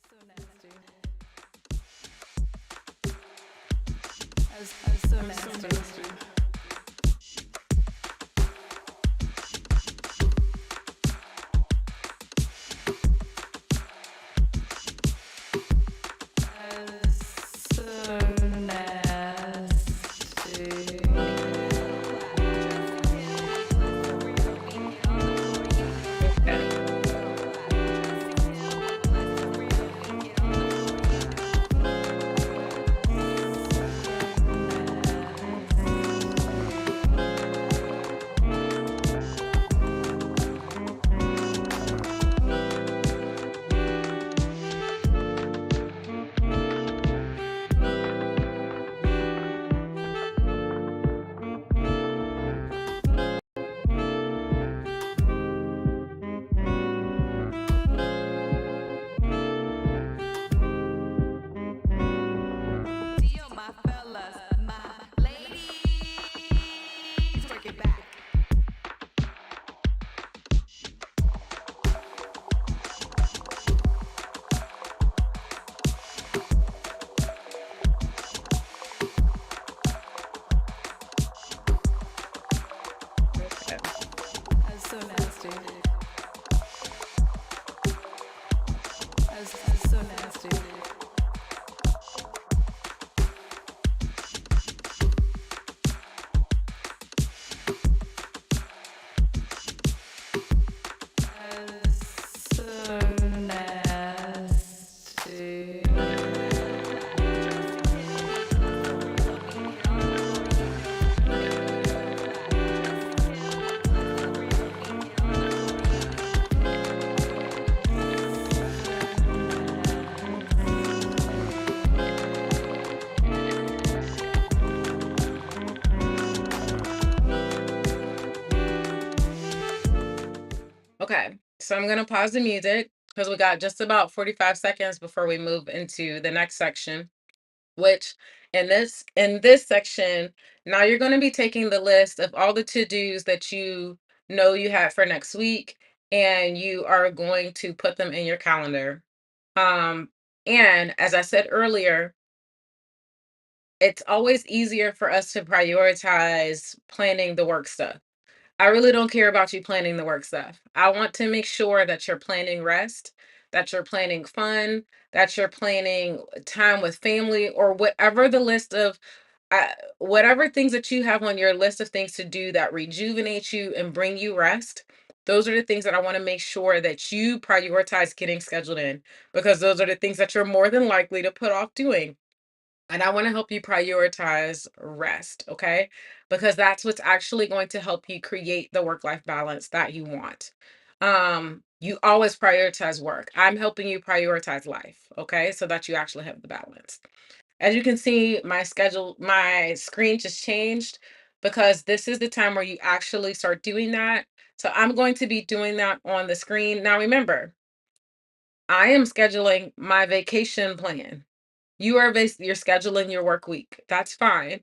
S2: So nasty. As so nasty. As so nasty.
S1: Okay.
S2: Deal, my fellas, my ladies, work it back.
S1: Okay.
S2: As so nasty. As so nasty. As so nasty.
S1: Okay. So I'm going to pause the music because we got just about 45 seconds before we move into the next section, which in this section, now you're going to be taking the list of all the to-dos that you know you have for next week, and you are going to put them in your calendar. Um, and as I said earlier, it's always easier for us to prioritize planning the work stuff. I really don't care about you planning the work stuff. I want to make sure that you're planning rest, that you're planning fun, that you're planning time with family, or whatever the list of whatever things that you have on your list of things to do that rejuvenate you and bring you rest, those are the things that I want to make sure that you prioritize getting scheduled in, because those are the things that you're more than likely to put off doing. And I want to help you prioritize rest, okay? Because that's what's actually going to help you create the work-life balance that you want. You always prioritize work. I'm helping you prioritize life, okay? So that you actually have the balance. As you can see, my screen just changed because this is the time where you actually start doing that. So I'm going to be doing that on the screen. Now remember, I am scheduling my vacation plan. You're scheduling your work week. That's fine.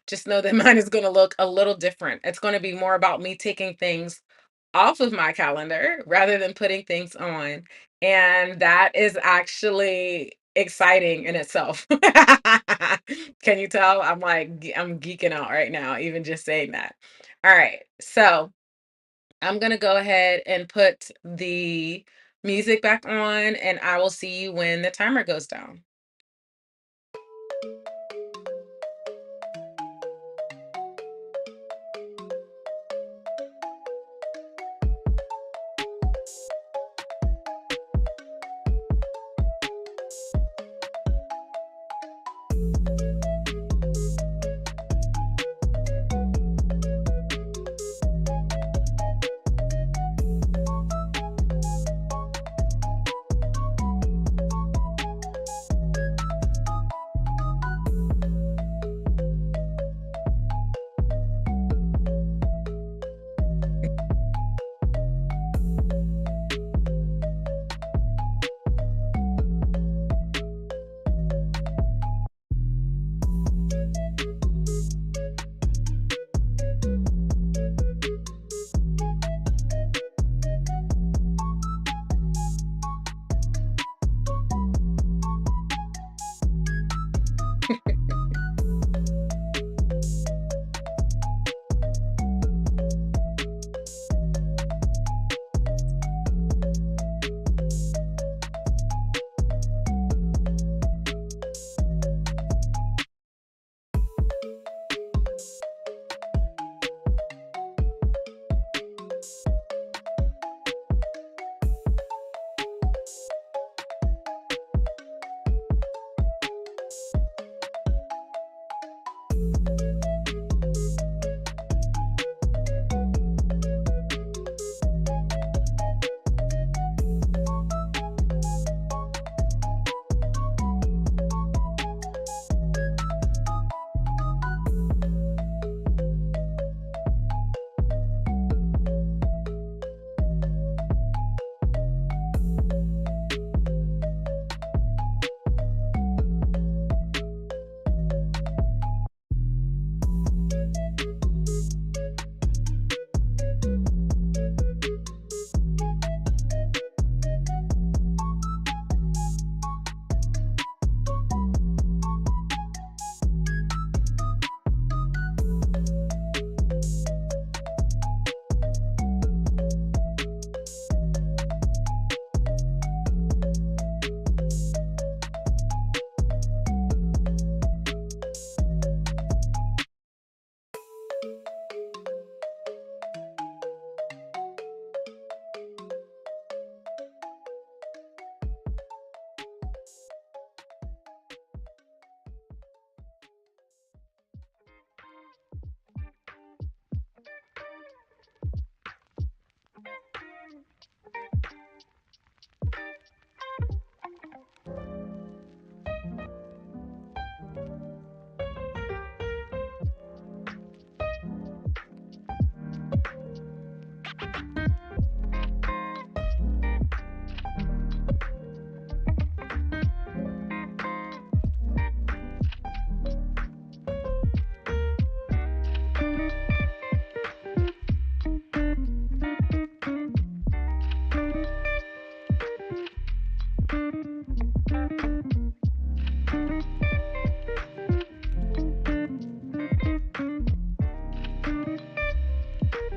S1: Just know that mine is going to look a little different. It's going to be more about me taking things off of my calendar rather than putting things on. And that is actually exciting in itself. Can you tell? I'm geeking out right now, even just saying that. All right. So I'm going to go ahead and put the music back on, and I will see you when the timer goes down.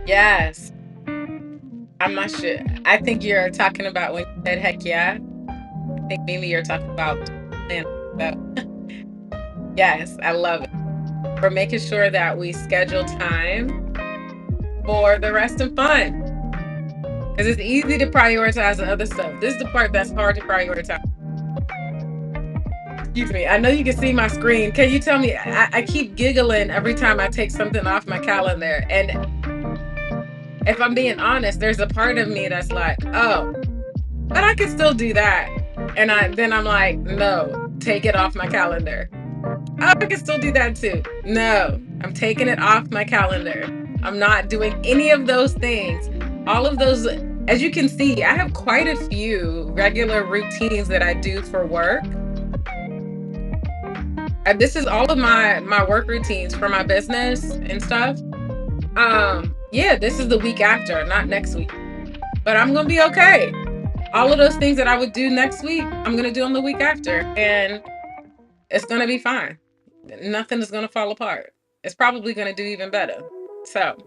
S1: Yes. I'm not sure. I think you're talking about when you said heck yeah. I think maybe you're talking about plan. So yes, I love it. for making sure that we schedule time for the rest and fun. Because it's easy to prioritize the other stuff. This is the part that's hard to prioritize. Excuse me. I know you can see my screen. Can you tell me? I keep giggling every time I take something off my calendar. And if I'm being honest, there's a part of me that's like, oh, but I can still do that. And I'm like, no, take it off my calendar. Oh, I can still do that too. No, I'm taking it off my calendar. I'm not doing any of those things. All of those, as you can see, I have quite a few regular routines that I do for work. And this is all of my work routines for my business and stuff. Yeah, this is the week after, not next week. But I'm gonna be okay. All of those things that I would do next week, I'm gonna do them the week after. And it's gonna be fine. Nothing is gonna fall apart. It's probably gonna do even better. So,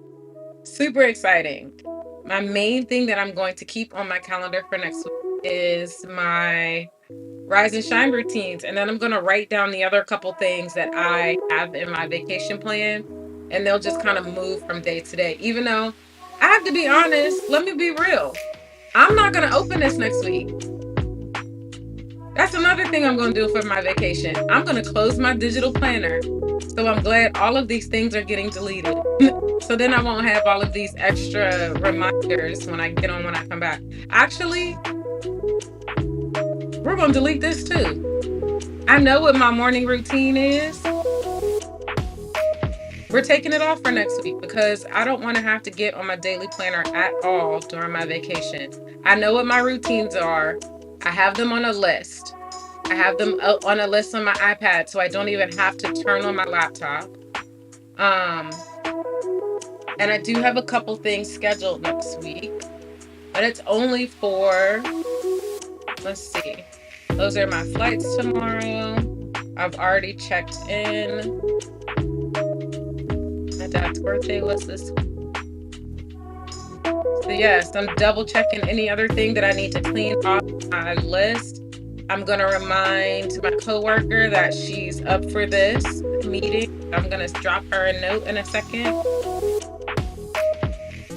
S1: super exciting. My main thing that I'm going to keep on my calendar for next week is my rise and shine routines. And then I'm gonna write down the other couple things that I have in my vacation plan. And they'll just kind of move from day to day. Even though I have to be honest, let me be real. I'm not gonna open this next week. That's another thing I'm going to do for my vacation. I'm going to close my digital planner. So I'm glad all of these things are getting deleted. So then I won't have all of these extra reminders when I come back. Actually, we're going to delete this too. I know what my morning routine is. We're taking it off for next week because I don't want to have to get on my daily planner at all during my vacation. I know what my routines are. I have them on a list. I have them on a list on my iPad, so I don't even have to turn on my laptop. And I do have a couple things scheduled next week, but it's only for, let's see, those are my flights tomorrow. I've already checked in. My dad's birthday was this. So yes, I'm double checking any other thing that I need to clean off my list. I'm going to remind my coworker that she's up for this meeting. I'm going to drop her a note in a second.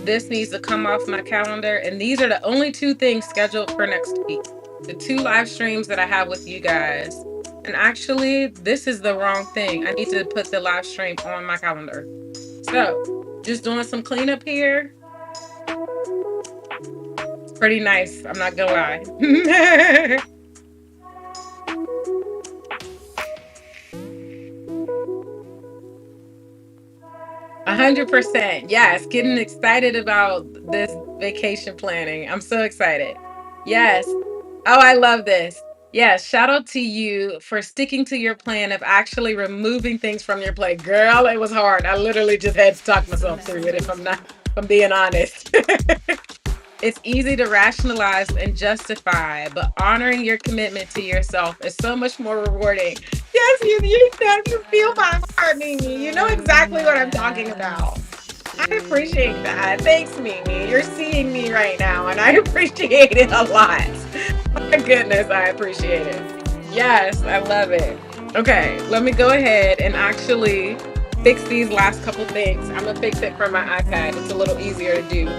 S1: This needs to come off my calendar. And these are the only two things scheduled for next week. The 2 live streams that I have with you guys. And actually, this is the wrong thing. I need to put the live stream on my calendar. So, just doing some cleanup here. It's pretty nice. I'm not gonna lie. 100%. Yes, getting excited about this vacation planning. I'm so excited. Yes. Oh, I love this. Yes, shout out to you for sticking to your plan of actually removing things from your plate. Girl, it was hard. I literally just had to talk myself through it if I'm being honest. It's easy to rationalize and justify, but honoring your commitment to yourself is so much more rewarding. Yes, you feel my heart, Mimi. You know exactly what I'm talking about. I appreciate that. Thanks, Mimi. You're seeing me right now, and I appreciate it a lot. My goodness, I appreciate it. Yes, I love it. Okay, let me go ahead and actually fix these last couple things. I'm gonna fix it from my iPad. It's a little easier to do.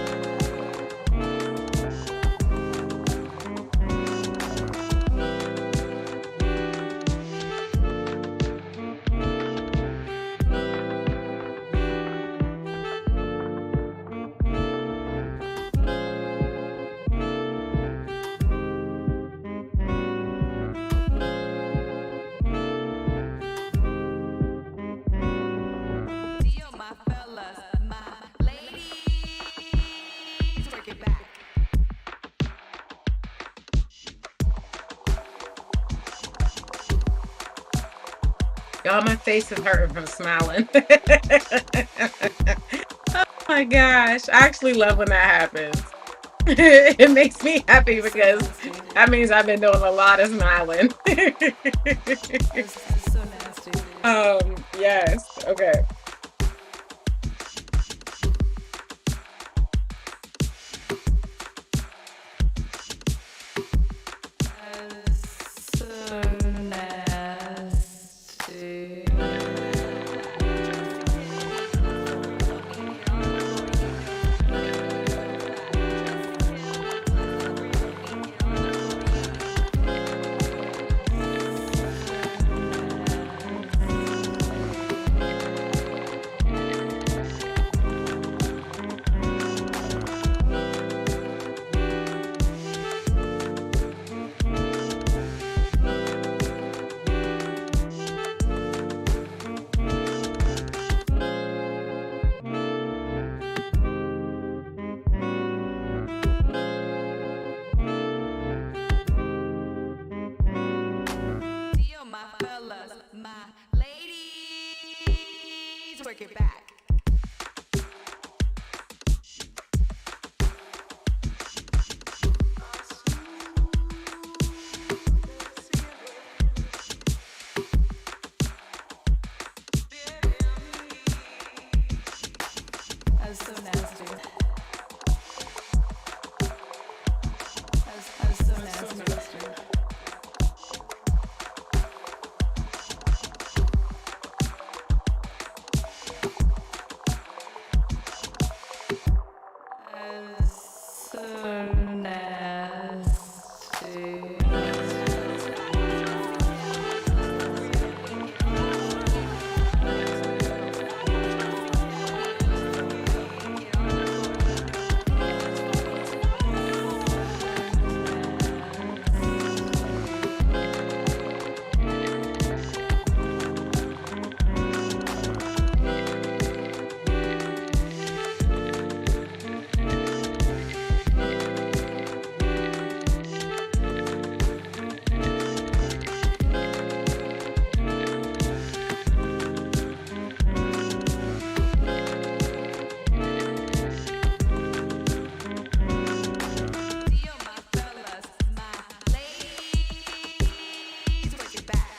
S2: Deal, my fellas, my ladies, work it back.
S1: Y'all, my face is hurting from smiling. Oh my gosh. I actually love when that happens. It makes me happy
S2: So
S1: because
S2: nasty.
S1: that means I've been doing a lot of smiling.
S2: It's so nasty.
S1: Yes. Okay.
S2: So nasty. fellas, my ladies, work it back. That's so nasty. That's so nasty. That's so nasty. Deal, my fellas, my ladies, work it back.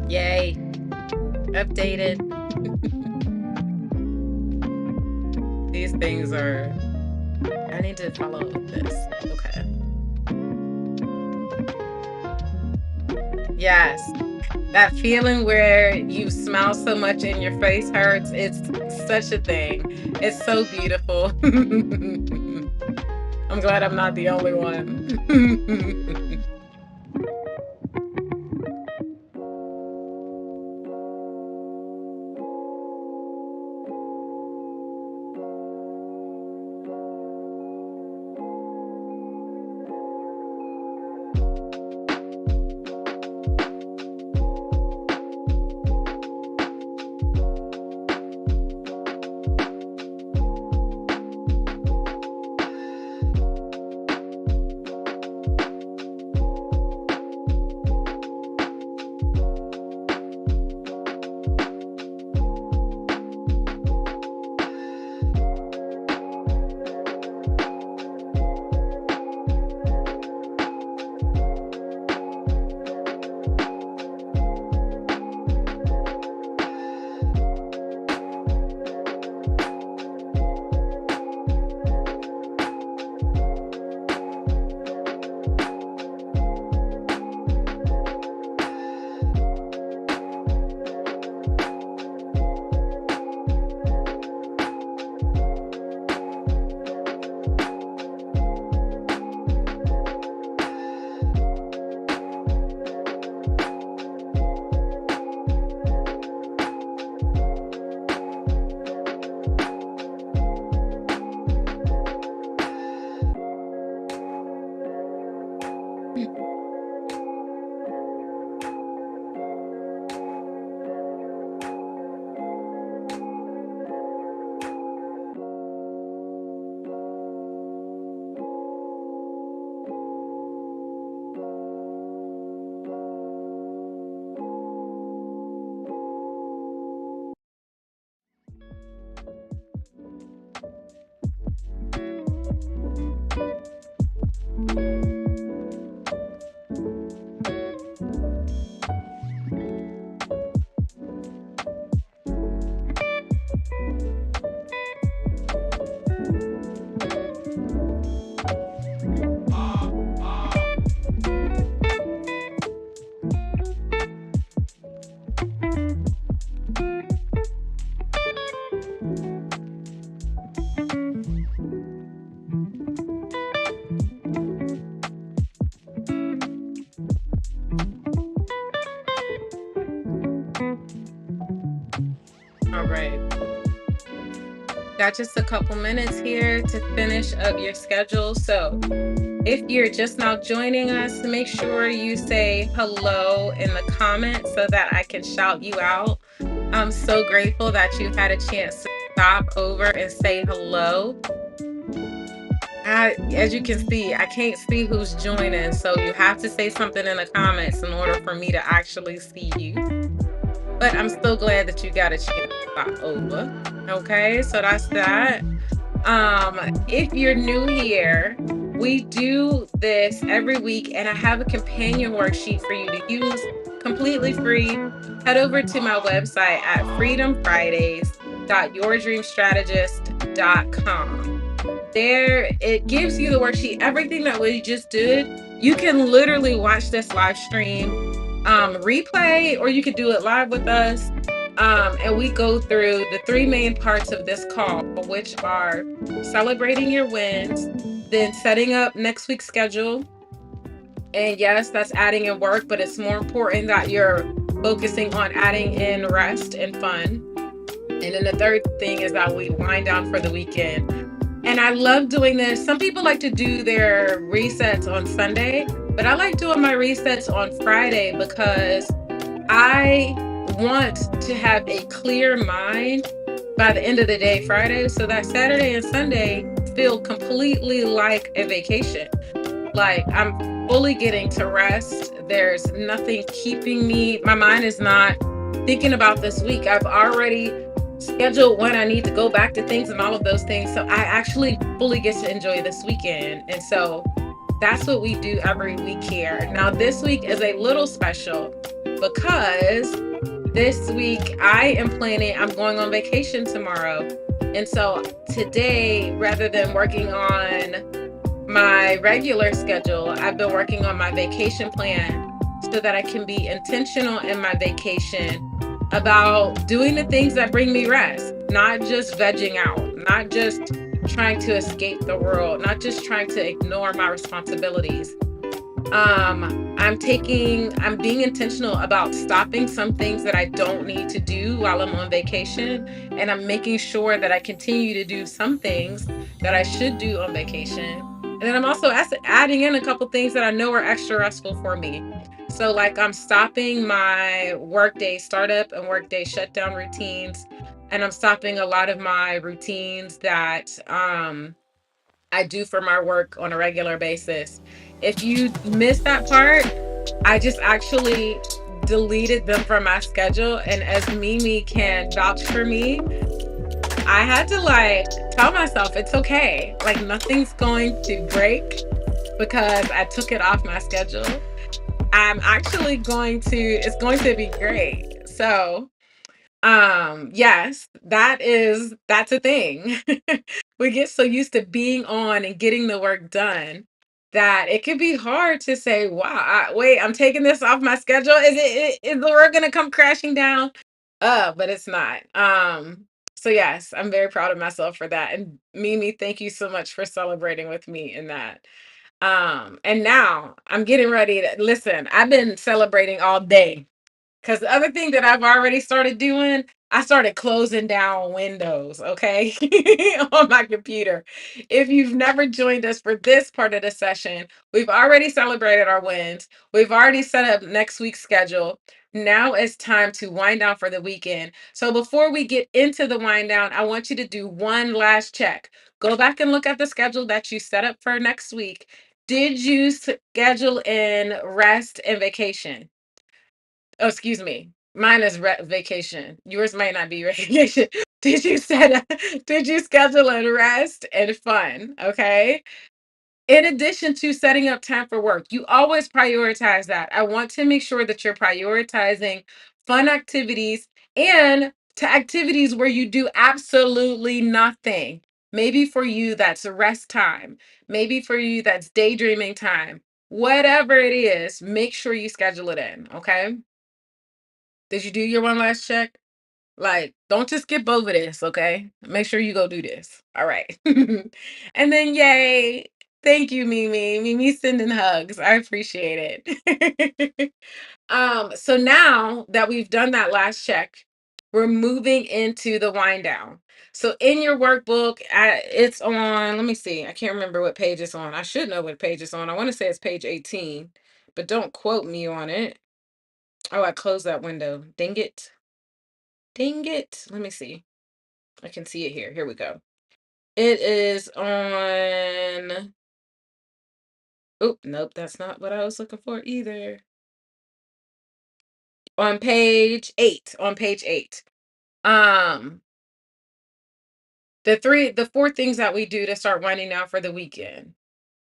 S1: Yay. Updated. These things are. I need to follow up with this. Okay. Yes. That feeling where you smile so much and your face hurts, it's such a thing. It's so beautiful. I'm glad I'm not the only one. Got just a couple minutes here to finish up your schedule. So if you're just now joining us, make sure you say hello in the comments so that I can shout you out. I'm so grateful that you had a chance to stop over and say hello. As you can see, I can't see who's joining, so you have to say something in the comments in order for me to actually see you. But I'm so glad that you got a chance to stop over. Okay, so that's that. If you're new here, we do this every week, and I have a companion worksheet for you to use completely free. Head over to my website at freedomfridays.yourdreamstrategist.com. There, it gives you the worksheet, everything that we just did. You can literally watch this live stream, replay, or you could do it live with us. And we go through the three main parts of this call, which are celebrating your wins, then setting up next week's schedule. And yes, that's adding in work, but it's more important that you're focusing on adding in rest and fun. And then the third thing is that we wind down for the weekend. And I love doing this. Some people like to do their resets on Sunday, but I like doing my resets on Friday because I want to have a clear mind by the end of the day, Friday, so that Saturday and Sunday feel completely like a vacation. Like I'm fully getting to rest. There's nothing keeping me. My mind is not thinking about this week. I've already scheduled when I need to go back to things and all of those things. So I actually fully get to enjoy this weekend. And so that's what we do every week here. Now, this week is a little special because this week I'm going on vacation tomorrow. And so today, rather than working on my regular schedule, I've been working on my vacation plan so that I can be intentional in my vacation about doing the things that bring me rest, not just vegging out, not just trying to escape the world, not just trying to ignore my responsibilities. I'm being intentional about stopping some things that I don't need to do while I'm on vacation. And I'm making sure that I continue to do some things that I should do on vacation. And then I'm also adding in a couple things that I know are extra restful for me. So, like, I'm stopping my workday startup and workday shutdown routines. And I'm stopping a lot of my routines that I do for my work on a regular basis. If you miss that part, I just actually deleted them from my schedule. And as Mimi can vouch for me, I had to like tell myself it's okay. Like nothing's going to break because I took it off my schedule. I'm actually it's going to be great. So yes, that's a thing. We get so used to being on and getting the work done that it can be hard to say, wow, wait, I'm taking this off my schedule. Is the work gonna come crashing down? But it's not. So yes, I'm very proud of myself for that. And Mimi, thank you so much for celebrating with me in that. And now I'm getting ready to listen. I've been celebrating all day. Because the other thing that I've already started doing, I started closing down windows, okay, on my computer. If you've never joined us for this part of the session, we've already celebrated our wins. We've already set up next week's schedule. Now it's time to wind down for the weekend. So before we get into the wind down, I want you to do one last check. Go back and look at the schedule that you set up for next week. Did you schedule in rest and vacation? Oh, excuse me. Mine is vacation. Yours might not be vacation. Did you schedule in rest and fun? Okay. In addition to setting up time for work, you always prioritize that. I want to make sure that you're prioritizing fun activities and to activities where you do absolutely nothing. Maybe for you, that's rest time. Maybe for you, that's daydreaming time. Whatever it is, make sure you schedule it in. Okay. Did you do your one last check? Like, don't just skip over this, okay? Make sure you go do this. All right. And then, yay. Thank you, Mimi. Mimi sending hugs. I appreciate it. So now that we've done that last check, we're moving into the wind down. So in your workbook, it's on, let me see, I can't remember what page it's on. I should know what page it's on. I want to say it's page 18, but don't quote me on it. Oh, I closed that window. Dang it. Dang it. Let me see. I can see it here. Here we go. It is on, oh, nope, that's not what I was looking for either. On page 8. On page 8. Um, the four things that we do to start winding down for the weekend.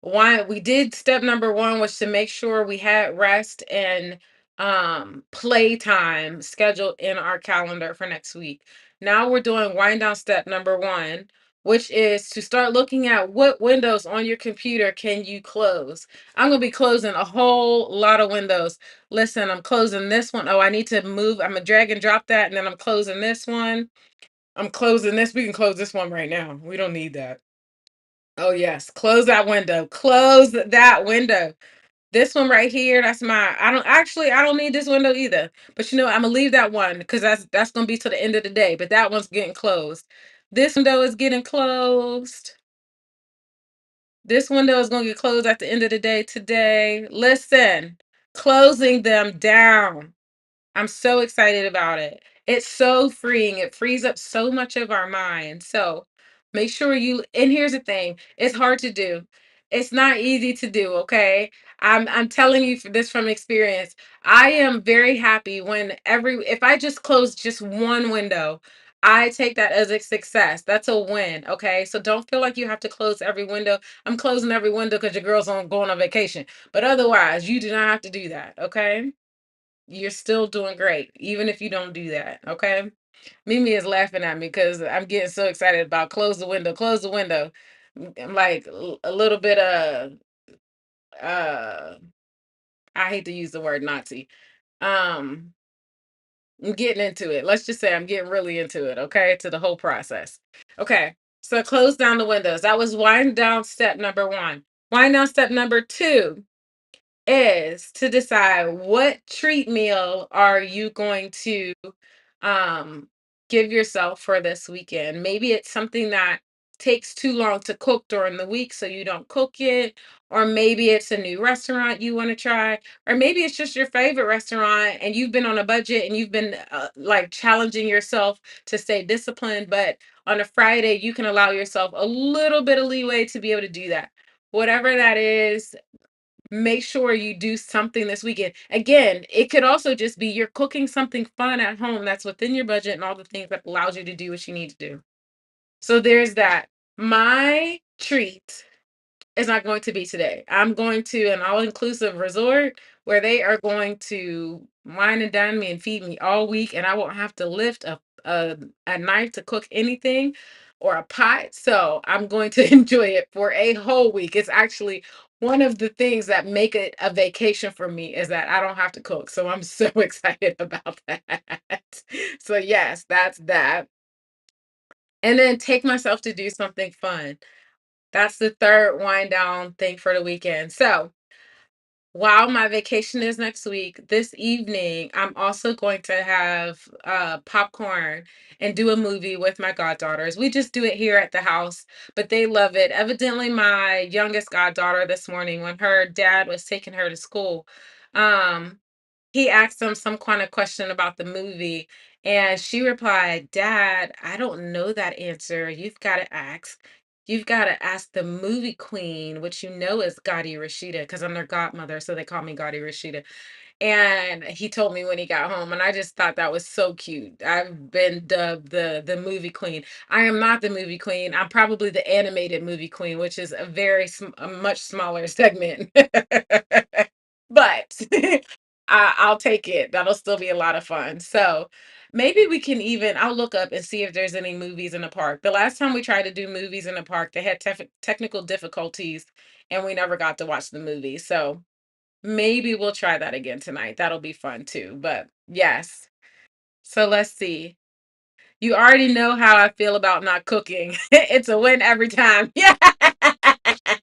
S1: Why we did step number one was to make sure we had rest and play time scheduled in our calendar for next week. Now we're doing wind down step number one, which is to start looking at what windows on your computer can you close. I'm gonna be closing a whole lot of windows. Listen, I'm closing this one. Oh, I need to move. I'm gonna drag and drop that, and then I'm closing this one. I'm closing this. We can close this one right now. We don't need that. Oh, yes. Close that window. Close that window. This one right here, that's my, I don't need this window either. But you know, I'm gonna leave that one because that's gonna be to the end of the day. But that one's getting closed. This window is getting closed. This window is gonna get closed at the end of the day today. Listen, closing them down. I'm so excited about it. It's so freeing. It frees up so much of our mind. So make sure and here's the thing, it's hard to do. It's not easy to do, okay? I'm telling you this from experience. I am very happy when if I just close just one window, I take that as a success. That's a win, okay? So don't feel like you have to close every window. I'm closing every window because your girl's on going on vacation. But otherwise, you do not have to do that, okay? You're still doing great, even if you don't do that. Okay. Mimi is laughing at me because I'm getting so excited about close the window, close the window. I'm like a little bit of uh I hate to use the word Nazi. Um I'm getting into it. Let's just say I'm getting really into it, okay? To the whole process. Okay. So close down the windows. That was wind down step number one. Wind down step number two is to decide what treat meal are you going to um give yourself for this weekend. Maybe it's something that takes too long to cook during the week so you don't cook it, or maybe it's a new restaurant you want to try, or maybe it's just your favorite restaurant and you've been on a budget and you've been like challenging yourself to stay disciplined, but on a Friday you can allow yourself a little bit of leeway to be able to do that. Whatever that is, make sure you do something this weekend. Again, it could also just be you're cooking something fun at home that's within your budget and all the things that allows you to do what you need to do. So there's that. My treat is not going to be today. I'm going to an all-inclusive resort where they are going to wine and dine me and feed me all week, and I won't have to lift a knife to cook anything or a pot. So I'm going to enjoy it for a whole week. It's actually one of the things that make it a vacation for me is that I don't have to cook. So I'm so excited about that. So yes, that's that. And then take myself to do something fun. That's the third wind down thing for the weekend. So while my vacation is next week, this evening, I'm also going to have popcorn and do a movie with my goddaughters. We just do it here at the house, but they love it. Evidently, my youngest goddaughter this morning, when her dad was taking her to school, um, he asked them some kind of question about the movie, and she replied, "Dad, I don't know that answer. You've got to ask the movie queen, which you know is Gotti Rashida, because I'm their godmother, so they call me Gotti Rashida." And he told me when he got home, and I just thought that was so cute. I've been dubbed the movie queen. I am not the movie queen. I'm probably the animated movie queen, which is a much smaller segment. But I'll take it. That'll still be a lot of fun. So maybe we can even, I'll look up and see if there's any movies in the park. The last time we tried to do movies in the park, they had technical difficulties and we never got to watch the movie. So maybe we'll try that again tonight. That'll be fun too. But yes. So let's see. You already know how I feel about not cooking. It's a win every time. Yeah.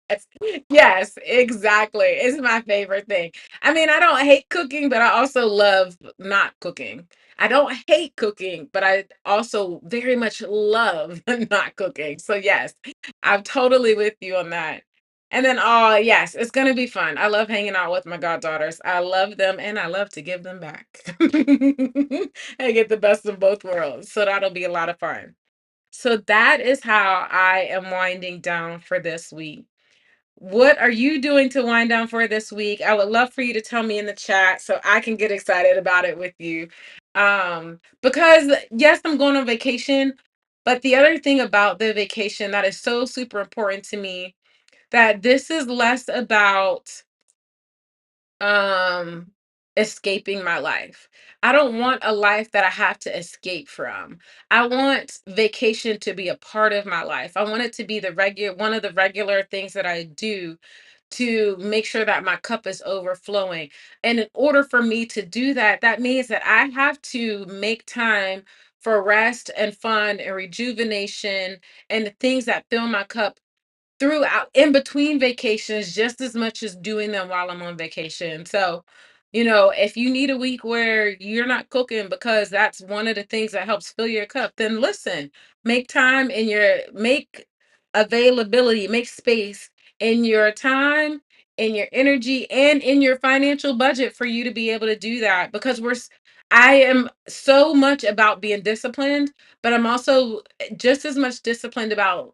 S1: Yes, yes, exactly. It's my favorite thing. I mean, I don't hate cooking, but I also love not cooking. I don't hate cooking, but I also very much love not cooking. So yes, I'm totally with you on that. And then, oh yes, it's gonna be fun. I love hanging out with my goddaughters. I love them and I love to give them back. I get the best of both worlds. So that'll be a lot of fun. So that is how I am winding down for this week. What are you doing to wind down for this week? I would love for you to tell me in the chat so I can get excited about it with you. Because yes, I'm going on vacation, but the other thing about the vacation that is so super important to me, that this is less about um escaping my life. I don't want a life that I have to escape from. I want vacation to be a part of my life. I want it to be the regular one of the regular things that I do to make sure that my cup is overflowing. And in order for me to do that, that means that I have to make time for rest and fun and rejuvenation and the things that fill my cup throughout in between vacations just as much as doing them while I'm on vacation. So, if you need a week where you're not cooking because that's one of the things that helps fill your cup, then listen, make time in your make availability, make space in your time, in your energy, and in your financial budget for you to be able to do that because I am so much about being disciplined, but I'm also just as much disciplined about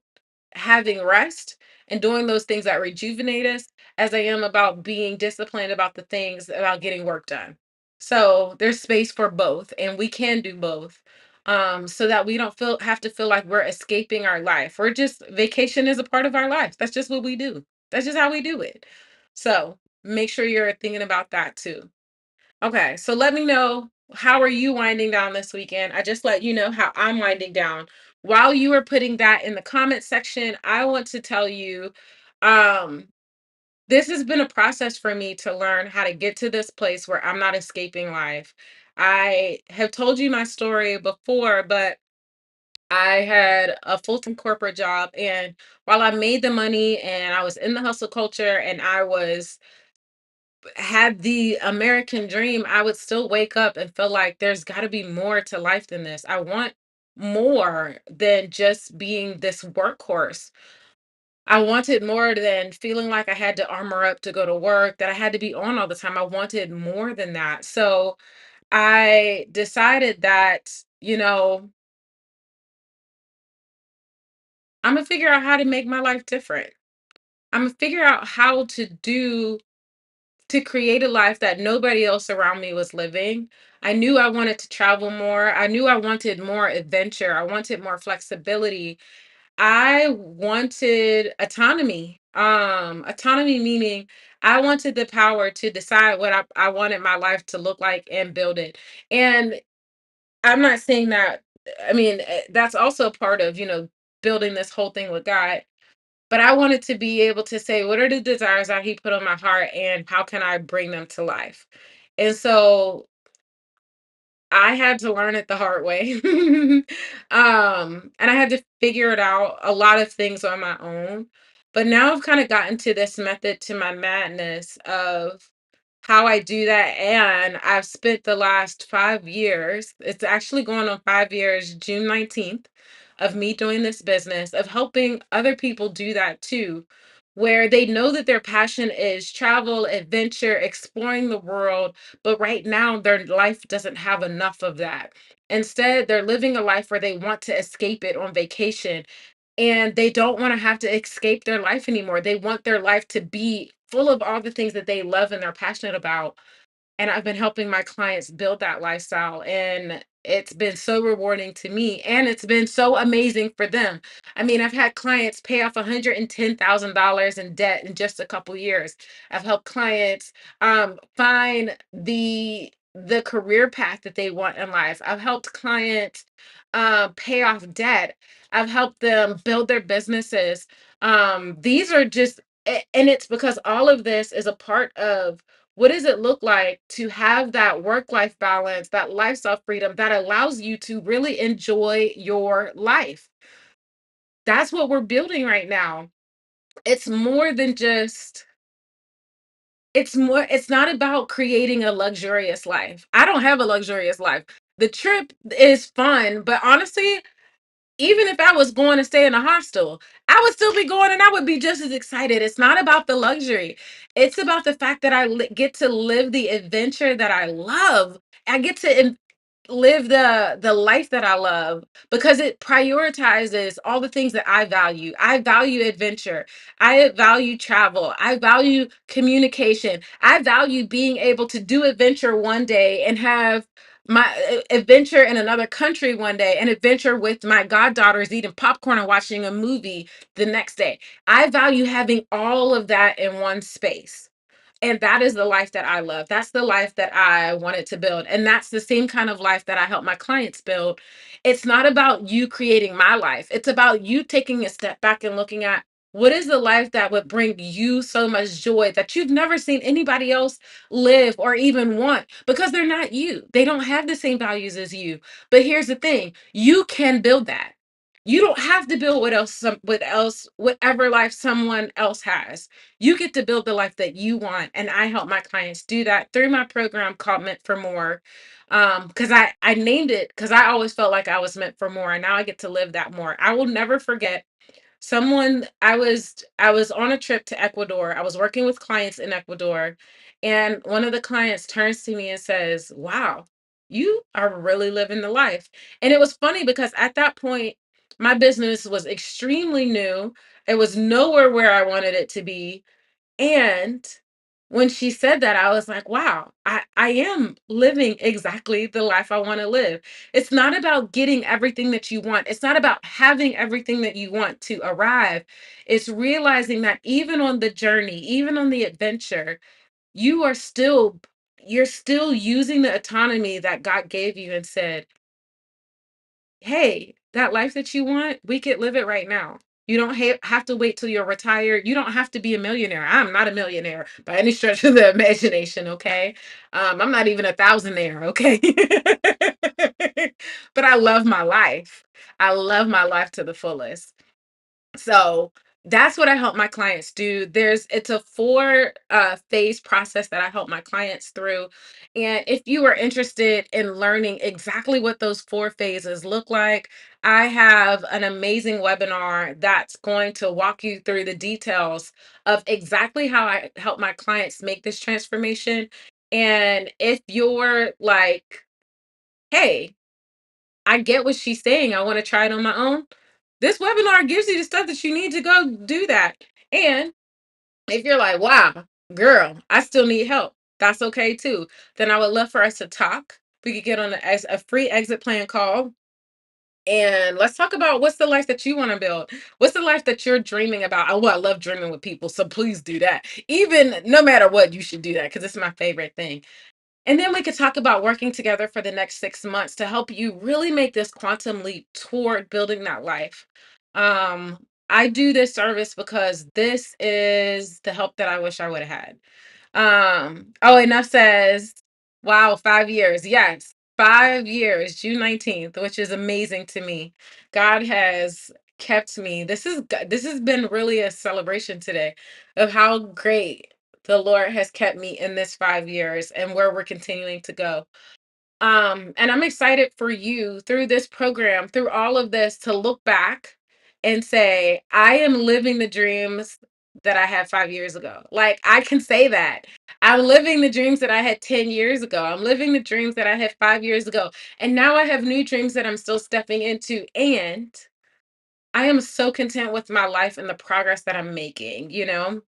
S1: having rest and doing those things that rejuvenate us as I am about being disciplined about the things about getting work done. So there's space for both, and we can do both. So that we don't have to feel like we're escaping our life. We're just vacation is a part of our life. That's just what we do. That's just how we do it. So make sure you're thinking about that too. Okay, so let me know, how are you winding down this weekend? I just let you know how I'm winding down. While you are putting that in the comment section, I want to tell you, um, this has been a process for me to learn how to get to this place where I'm not escaping life. I have told you my story before, but I had a full-time corporate job, and while I made the money and I was in the hustle culture and I was had the American dream, I would still wake up and feel like there's got to be more to life than this. I want more than just being this workhorse. I wanted more than feeling like I had to armor up to go to work, that I had to be on all the time. I wanted more than that. So I decided that, I'm going to figure out how to make my life different. I'm going to figure out how to create a life that nobody else around me was living. I knew I wanted to travel more. I knew I wanted more adventure. I wanted more flexibility. I wanted autonomy. Autonomy meaning I wanted the power to decide what I wanted my life to look like and build it. And I'm not saying that, I mean, that's also part of, building this whole thing with God, but I wanted to be able to say, what are the desires that he put on my heart and how can I bring them to life? And so I had to learn it the hard way. And I had to figure it out a lot of things on my own. But now I've kind of gotten to this method to my madness of how I do that. And I've spent the last 5 years, it's actually going on 5 years, June 19th, of me doing this business, of helping other people do that too, where they know that their passion is travel, adventure, exploring the world. But right now, their life doesn't have enough of that. Instead, they're living a life where they want to escape it on vacation and they don't want to have to escape their life anymore. They want their life to be full of all the things that they love and they're passionate about. And I've been helping my clients build that lifestyle. And it's been so rewarding to me. And it's been so amazing for them. I mean, I've had clients pay off $110,000 in debt in just a couple years. I've helped clients find the career path that they want in life. I've helped clients pay off debt. I've helped them build their businesses. These are just, and it's because all of this is a part of what does it look like to have that work life balance, that lifestyle freedom that allows you to really enjoy your life? That's what we're building right now. It's more than just it's not about creating a luxurious life. I don't have a luxurious life. The trip is fun, but honestly, even if I was going to stay in a hostel, I would still be going and I would be just as excited. It's not about the luxury. It's about the fact that get to live the adventure that I love. I get to live the life that I love because it prioritizes all the things that I value. I value adventure. I value travel. I value communication. I value being able to do adventure one day and have my adventure in another country one day, an adventure with my goddaughters eating popcorn and watching a movie the next day. I value having all of that in one space. And that is the life that I love. That's the life that I wanted to build. And that's the same kind of life that I help my clients build. It's not about you creating my life. It's about you taking a step back and looking at what is the life that would bring you so much joy that you've never seen anybody else live or even want because they're not you. They don't have the same values as you. But here's the thing, you can build that. You don't have to build whatever life someone else has. You get to build the life that you want, and I help my clients do that through my program called Meant for More. Because I named it because I always felt like I was meant for more, and now I get to live that more. I will never forget someone. I was on a trip to Ecuador. I was working with clients in Ecuador, and one of the clients turns to me and says, "Wow, you are really living the life." And it was funny because at that point, my business was extremely new. It was nowhere where I wanted it to be, and when she said that, I was like, wow, I am living exactly the life I want to live. It's not about getting everything that you want. It's not about having everything that you want to arrive. It's realizing that even on the journey, even on the adventure, you are still you're still using the autonomy that God gave you and said, hey, that life that you want, we could live it right now. You don't have to wait till you're retired. You don't have to be a millionaire. I'm not a millionaire by any stretch of the imagination, okay? I'm not even a thousandaire, okay? But I love my life. I love my life to the fullest. So that's what I help my clients do. It's a four phase process that I help my clients through. And if you are interested in learning exactly what those four phases look like, I have an amazing webinar that's going to walk you through the details of exactly how I help my clients make this transformation. And if you're like, hey, I get what she's saying. I want to try it on my own. This webinar gives you the stuff that you need to go do that. And if you're like, wow, girl, I still need help, that's okay too. Then I would love for us to talk. We could get on a free exit plan call and let's talk about what's the life that you want to build. What's the life that you're dreaming about? Oh, I love dreaming with people. So please do that. Even no matter what, you should do that because it's my favorite thing. And then we could talk about working together for the next 6 months to help you really make this quantum leap toward building that life. I do this service because this is the help that I wish I would have had. Oh, enough says, wow, 5 years. Yes, 5 years, June 19th, which is amazing to me. God has kept me. This has been really a celebration today of how great the Lord has kept me in this 5 years and where we're continuing to go. And I'm excited for you through this program, through all of this, to look back and say, I am living the dreams that I had 5 years ago. Like, I can say that. I'm living the dreams that I had 10 years ago. I'm living the dreams that I had 5 years ago. And now I have new dreams that I'm still stepping into. And I am so content with my life and the progress that I'm making, you know?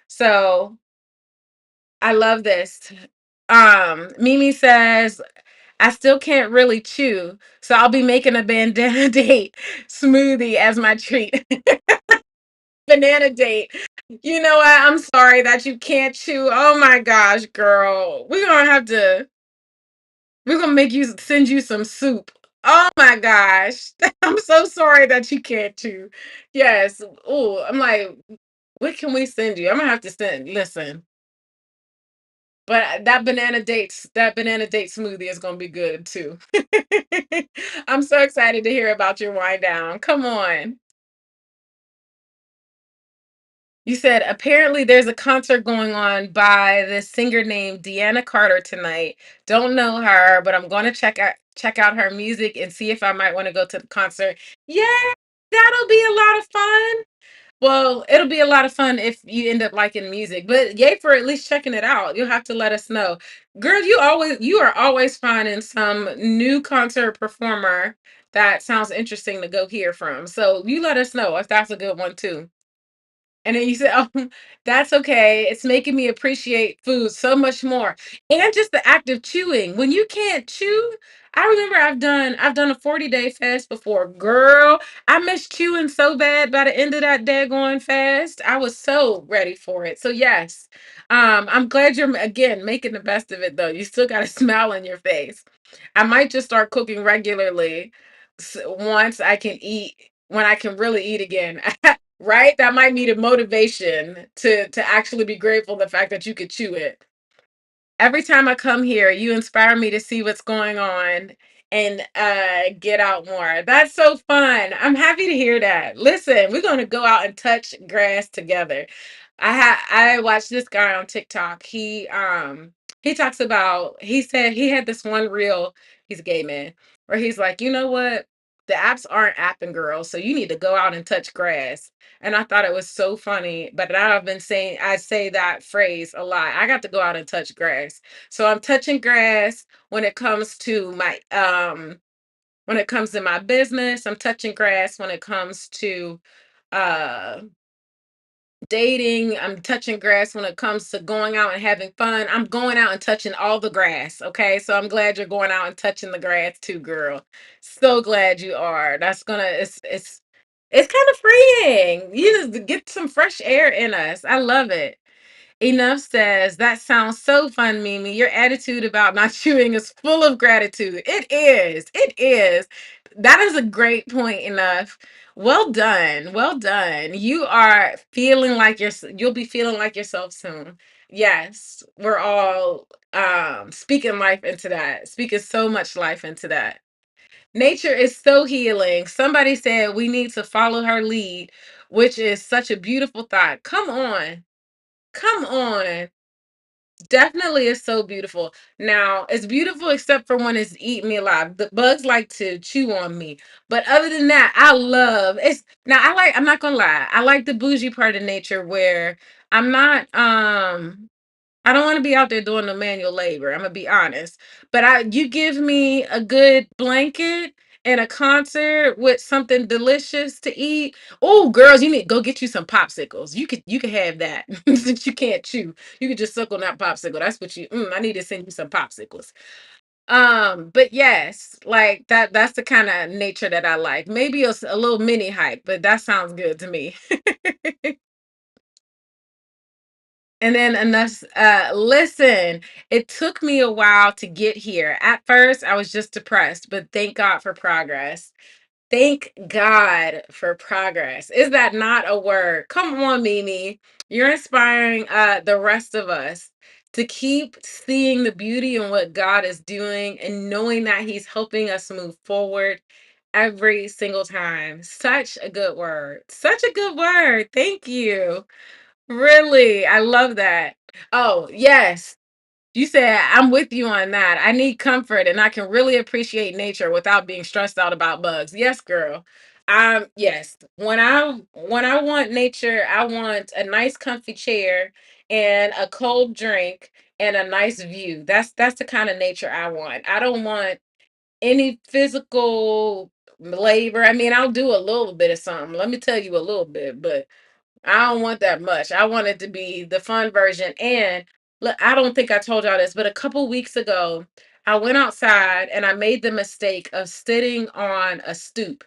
S1: So I love this. Mimi says, I still can't really chew, so I'll be making a bandana date smoothie as my treat. Banana date. You know what? I'm sorry that you can't chew. Oh my gosh, girl. We're gonna make you send you some soup. Oh my gosh. I'm so sorry that you can't chew. Yes. Oh, I'm like, what can we send you? I'm gonna have to listen. But that banana date smoothie is gonna be good too. I'm so excited to hear about your wind down. Come on. You said apparently there's a concert going on by this singer named Deanna Carter tonight. Don't know her, but I'm going to check out her music and see if I might want to go to the concert. Yeah, that'll be a lot of fun. Well, it'll be a lot of fun if you end up liking music. But yay for at least checking it out. You'll have to let us know. Girl, you are always finding some new concert performer that sounds interesting to go hear from. So you let us know if that's a good one too. And then you say, "Oh, that's okay. It's making me appreciate food so much more." And just the act of chewing. When you can't chew, I remember I've done a 40-day fast before. Girl, I miss chewing so bad by the end of that daggone fast. I was so ready for it. So yes. I'm glad you're again making the best of it though. You still got a smile on your face. I might just start cooking regularly once I can eat when I can really eat again. Right? That might need a motivation to actually be grateful the fact that you could chew it. Every time I come here, you inspire me to see what's going on and get out more. That's so fun. I'm happy to hear that. Listen, we're going to go out and touch grass together. I watched this guy on TikTok. He talks about he said he had this one reel, he's a gay man, where he's like, "You know what? The apps aren't apping girls, so you need to go out and touch grass." And I thought it was so funny, but now I've been saying I say that phrase a lot. I got to go out and touch grass. So I'm touching grass when it comes to my business. I'm touching grass when it comes to uh dating. I'm touching grass when it comes to going out and having fun. I'm going out and touching all the grass. Okay. So I'm glad you're going out and touching the grass too, girl. So glad you are. That's gonna it's kind of freeing. You just get some fresh air in us. I love it. Enough says, "That sounds so fun, Mimi. Your attitude about not chewing is full of gratitude." It is. It is. That is a great point, Enough. Well done. Well done. You are feeling like you'll be feeling like yourself soon. Yes, we're all speaking life into that. Speaking so much life into that. Nature is so healing. Somebody said we need to follow her lead, which is such a beautiful thought. Come on. Come on. Definitely is so beautiful. Now, it's beautiful except for when it's eating me alive. The bugs like to chew on me. But other than that, I love it's now I'm not gonna lie, I like the bougie part of nature where I'm not I don't want to be out there doing the manual labor. I'm gonna be honest. But you give me a good blanket and a concert with something delicious to eat. Oh, girls, you need to go get you some popsicles. You could have that since you can't chew. You could just suck on that popsicle. That's what I need to send you some popsicles. But yes, like that's the kind of nature that I like. Maybe a little mini hike, but that sounds good to me. And then enough, listen, it took me a while to get here. At first, I was just depressed, but thank God for progress. Thank God for progress. Is that not a word? Come on, Mimi. You're inspiring the rest of us to keep seeing the beauty in what God is doing and knowing that He's helping us move forward every single time. Such a good word. Such a good word. Thank you. Really, I love that. Oh, yes. You said I'm with you on that. I need comfort and I can really appreciate nature without being stressed out about bugs. Yes, girl. Yes. When I want nature, I want a nice comfy chair and a cold drink and a nice view. That's the kind of nature I want. I don't want any physical labor. I mean, I'll do a little bit of something. Let me tell you a little bit, but I don't want that much. I want it to be the fun version. And look, I don't think I told y'all this, but a couple weeks ago, I went outside and I made the mistake of sitting on a stoop.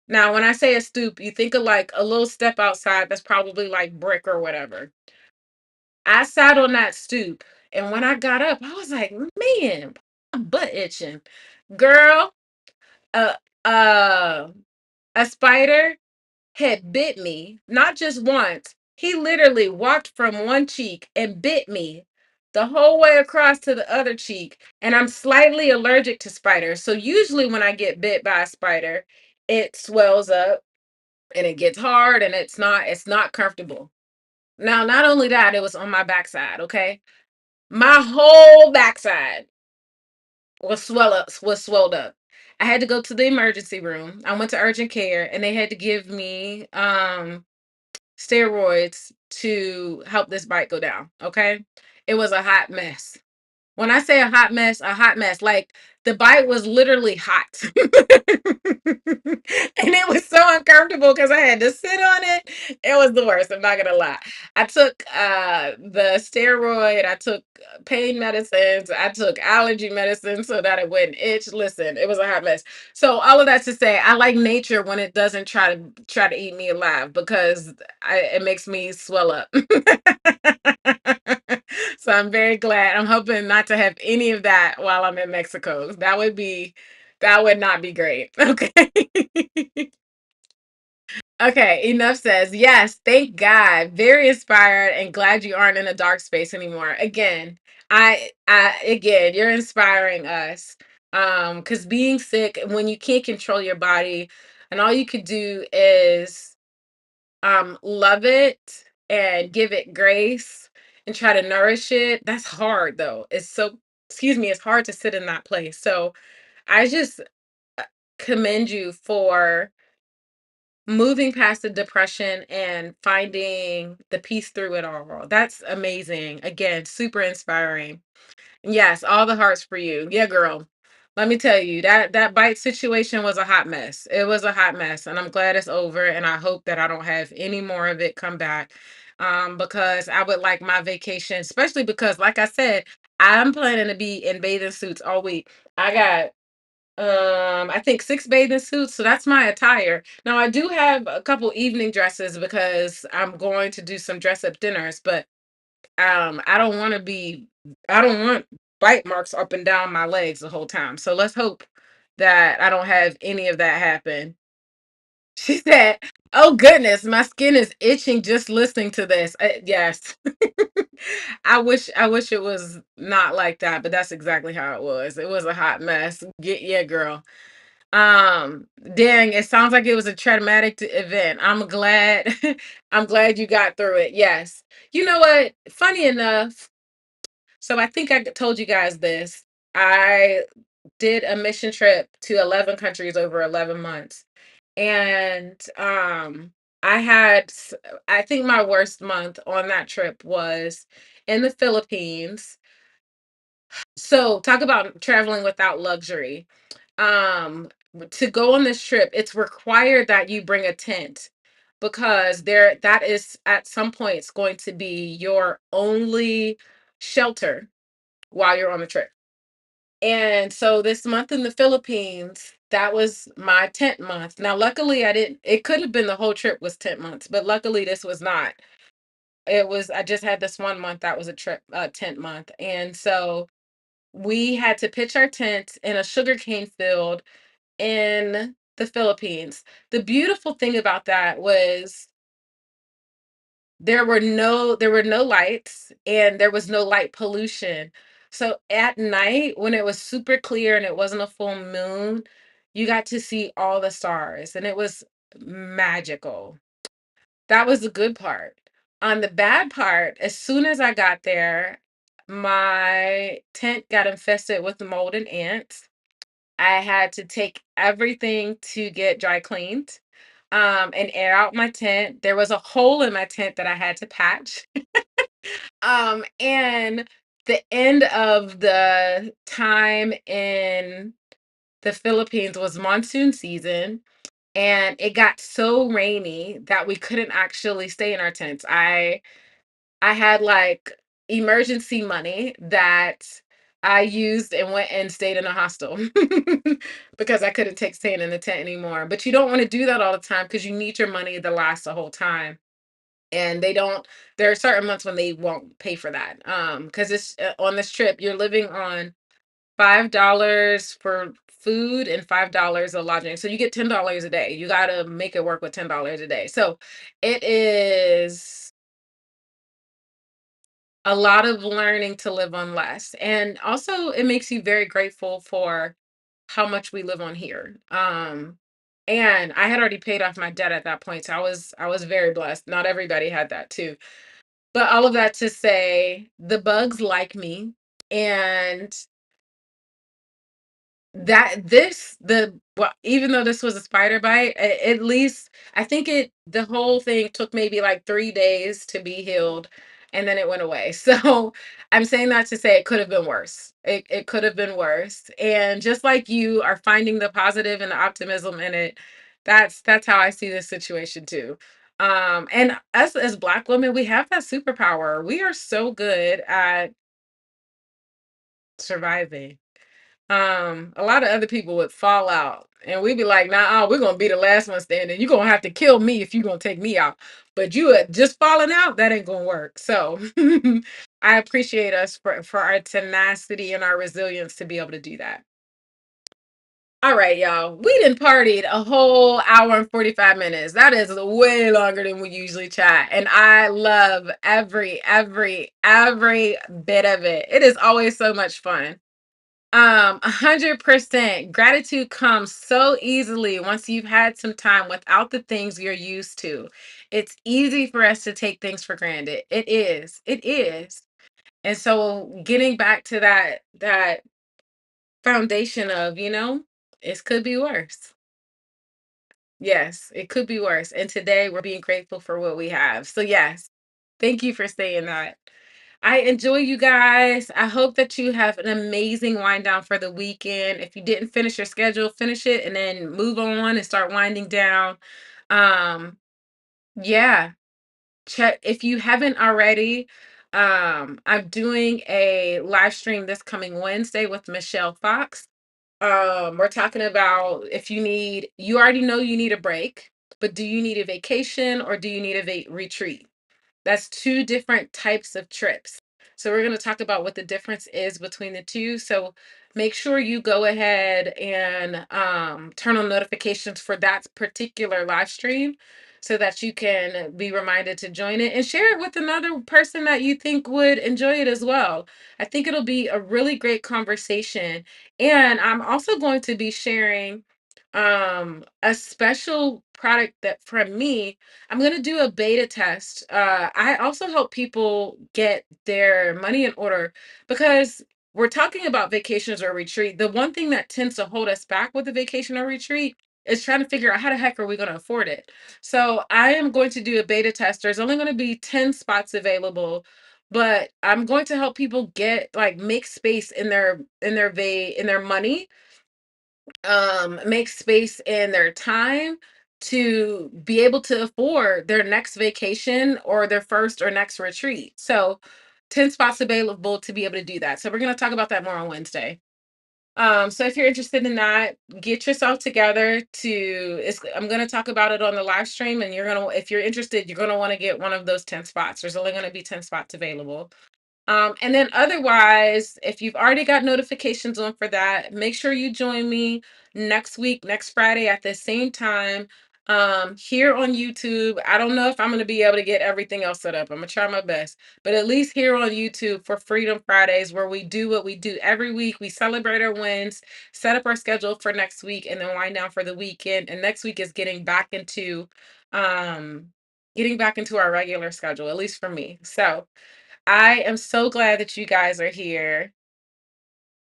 S1: Now, when I say a stoop, you think of like a little step outside that's probably like brick or whatever. I sat on that stoop, and when I got up, I was like, man, my butt itching. Girl, uh, uh, a spider had bit me, not just once. He literally walked from one cheek and bit me the whole way across to the other cheek. And I'm slightly allergic to spiders. So usually when I get bit by a spider, it swells up and it gets hard and it's not comfortable. Now, not only that, it was on my backside, okay? My whole backside was swelled up. I had to go to the emergency room. I went to urgent care and they had to give me steroids to help this bite go down, okay? It was a hot mess. When I say a hot mess, like the bite was literally hot. And it was so uncomfortable because I had to sit on it. It was the worst, I'm not gonna lie. I took the steroid, I took pain medicines, I took allergy medicine so that it wouldn't itch. Listen, it was a hot mess. So all of that to say, I like nature when it doesn't try to eat me alive because it makes me swell up. So I'm very glad. I'm hoping not to have any of that while I'm in Mexico. That would not be great. Okay. Okay, enough says, yes, thank God. Very inspired and glad you aren't in a dark space anymore. Again, again, you're inspiring us. Because being sick when you can't control your body and all you could do is love it and give it grace and try to nourish it. That's hard though. It's so, excuse me, it's hard to sit in that place. So I just uh, commend you for moving past the depression and finding the peace through it all. That's amazing. Again, super inspiring. Yes, all the hearts for you. Yeah, girl. Let me tell you, that bite situation was a hot mess. It was a hot mess, and I'm glad it's over. And I hope that I don't have any more of it come back, because I would like my vacation, especially because, like I said, I'm planning to be in bathing suits all week. I got I think 6 bathing suits, so that's my attire. Now I do have a couple evening dresses because I'm going to do some dress up dinners, but I don't want to be I don't want bite marks up and down my legs the whole time. So let's hope that I don't have any of that happen. She said, "Oh goodness, my skin is itching just listening to this." Yes. I wish it was not like that, but that's exactly how it was. It was a hot mess. Yeah, girl. Dang, it sounds like it was a traumatic event. I'm glad I'm glad you got through it. Yes. You know what? Funny enough, so I think I told you guys this. I did a mission trip to 11 countries over 11 months. And I had I think my worst month on that trip was in the Philippines. So, talk about traveling without luxury. To go on this trip, it's required that you bring a tent because that is at some points going to be your only shelter while you're on the trip. And so this month in the Philippines, that was my tent month. Now, luckily, I didn't, it could have been the whole trip was tent months, but luckily this was not. I just had this one month that was a tent month. And so we had to pitch our tent in a sugarcane field in the Philippines. The beautiful thing about that was there were no lights and there was no light pollution. So at night when it was super clear and it wasn't a full moon, you got to see all the stars and it was magical. That was the good part. On the bad part, as soon as I got there, my tent got infested with mold and ants. I had to take everything to get dry cleaned, and air out my tent. There was a hole in my tent that I had to patch. And the end of the time in the Philippines was monsoon season, and it got so rainy that we couldn't actually stay in our tents. I had like emergency money that I used and went and stayed in a hostel because I couldn't take staying in the tent anymore. But you don't want to do that all the time because you need your money to last the whole time. And they don't, there are certain months when they won't pay for that. Because it's on this trip, you're living on $5 for food and $5 of lodging. So you get $10 a day. You got to make it work with $10 a day. So it is a lot of learning to live on less. And also it makes you very grateful for how much we live on here. And I had already paid off my debt at that point. So I was very blessed. Not everybody had that too. But all of that to say, the bugs like me, and that this the well, even though this was a spider bite, at least I think the whole thing took maybe like 3 days to be healed, and then it went away. So I'm saying that to say it could have been worse. It could have been worse. And just like you are finding the positive and the optimism in it, that's how I see this situation too. And us as Black women, we have that superpower. We are so good at surviving. A lot of other people would fall out, and we'd be like, "Nah, we're gonna be the last one standing. You're gonna have to kill me if you're gonna take me out. But you just falling out, that ain't gonna work." So I appreciate us for our tenacity and our resilience to be able to do that. All right, y'all. We done partied a whole hour and 45 minutes. That is way longer than we usually chat. And I love every bit of it. It is always so much fun. 100% gratitude comes so easily once you've had some time without the things you're used to. It's easy for us to take things for granted. It is. And so getting back to that foundation of, it could be worse. Yes, it could be worse. And today we're being grateful for what we have. So yes, thank you for saying that. I enjoy you guys. I hope that you have an amazing wind down for the weekend. If you didn't finish your schedule, finish it and then move on and start winding down. Um, yeah, check if you haven't already. I'm doing a live stream this coming Wednesday with Michelle Fox. We're talking about if you already know you need a break, but do you need a vacation or do you need a retreat? That's two different types of trips. So we're going to talk about what the difference is between the two. So make sure you go ahead and turn on notifications for that particular live stream so that you can be reminded to join it and share it with another person that you think would enjoy it as well. I think it'll be a really great conversation. And I'm also going to be sharing a special product that from me. I'm going to do a beta test. I also help people get their money in order because we're talking about vacations or retreat. The one thing that tends to hold us back with a vacation or retreat is trying to figure out how the heck are we going to afford it. So I am going to do a beta test. There's only going to be 10 spots available, but I'm going to help people get like make space in their money, make space in their time to be able to afford their next vacation or their first or next retreat. So 10 spots available to be able to do that. So we're going to talk about that more on Wednesday. So if you're interested in that, get yourself together I'm going to talk about it on the live stream, and if you're interested, you're going to want to get one of those 10 spots. There's only going to be 10 spots available. And then otherwise, if you've already got notifications on for that, make sure you join me next week, next Friday at the same time, here on YouTube. I don't know if I'm going to be able to get everything else set up. I'm going to try my best, but at least here on YouTube for Freedom Fridays, where we do what we do every week. We celebrate our wins, set up our schedule for next week, and then wind down for the weekend. And next week is um, getting back into our regular schedule, at least for me. So, I am so glad that you guys are here.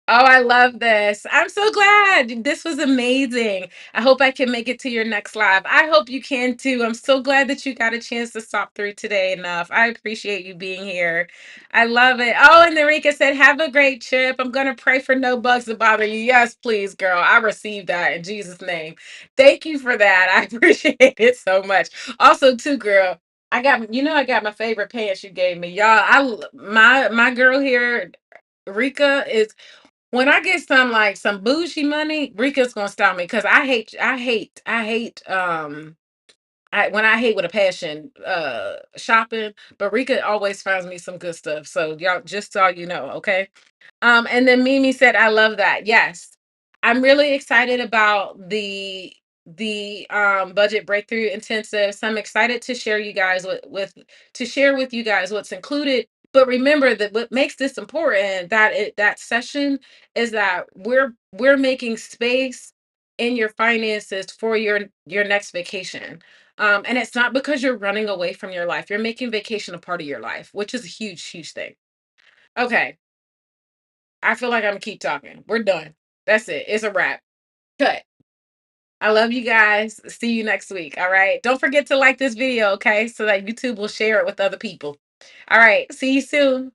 S1: Oh, I love this. I'm so glad. This was amazing. I hope I can make it to your next live. I hope you can too. I'm so glad that you got a chance to stop through today enough. I appreciate you being here. I love it. Oh, and Narika said, have a great trip. I'm going to pray for no bugs to bother you. Yes, please, girl. I received that in Jesus' name. Thank you for that. I appreciate it so much. Also, too, girl. I got my favorite pants you gave me. Y'all, my girl here, Rika, is when I get some bougie money, Rika's gonna stop me because I hate with a passion shopping, but Rika always finds me some good stuff. So y'all, just so you know, okay? And then Mimi said, I love that. Yes. I'm really excited about the budget breakthrough intensive. So I'm excited to share you guys to share with you guys what's included. But remember that what makes this important that session is that we're making space in your finances for your next vacation. And it's not because you're running away from your life. You're making vacation a part of your life, which is a huge, huge thing. Okay, I feel like I'm gonna keep talking. We're done. That's it. It's a wrap. Cut. I love you guys. See you next week. All right. Don't forget to like this video, okay? So that YouTube will share it with other people. All right. See you soon.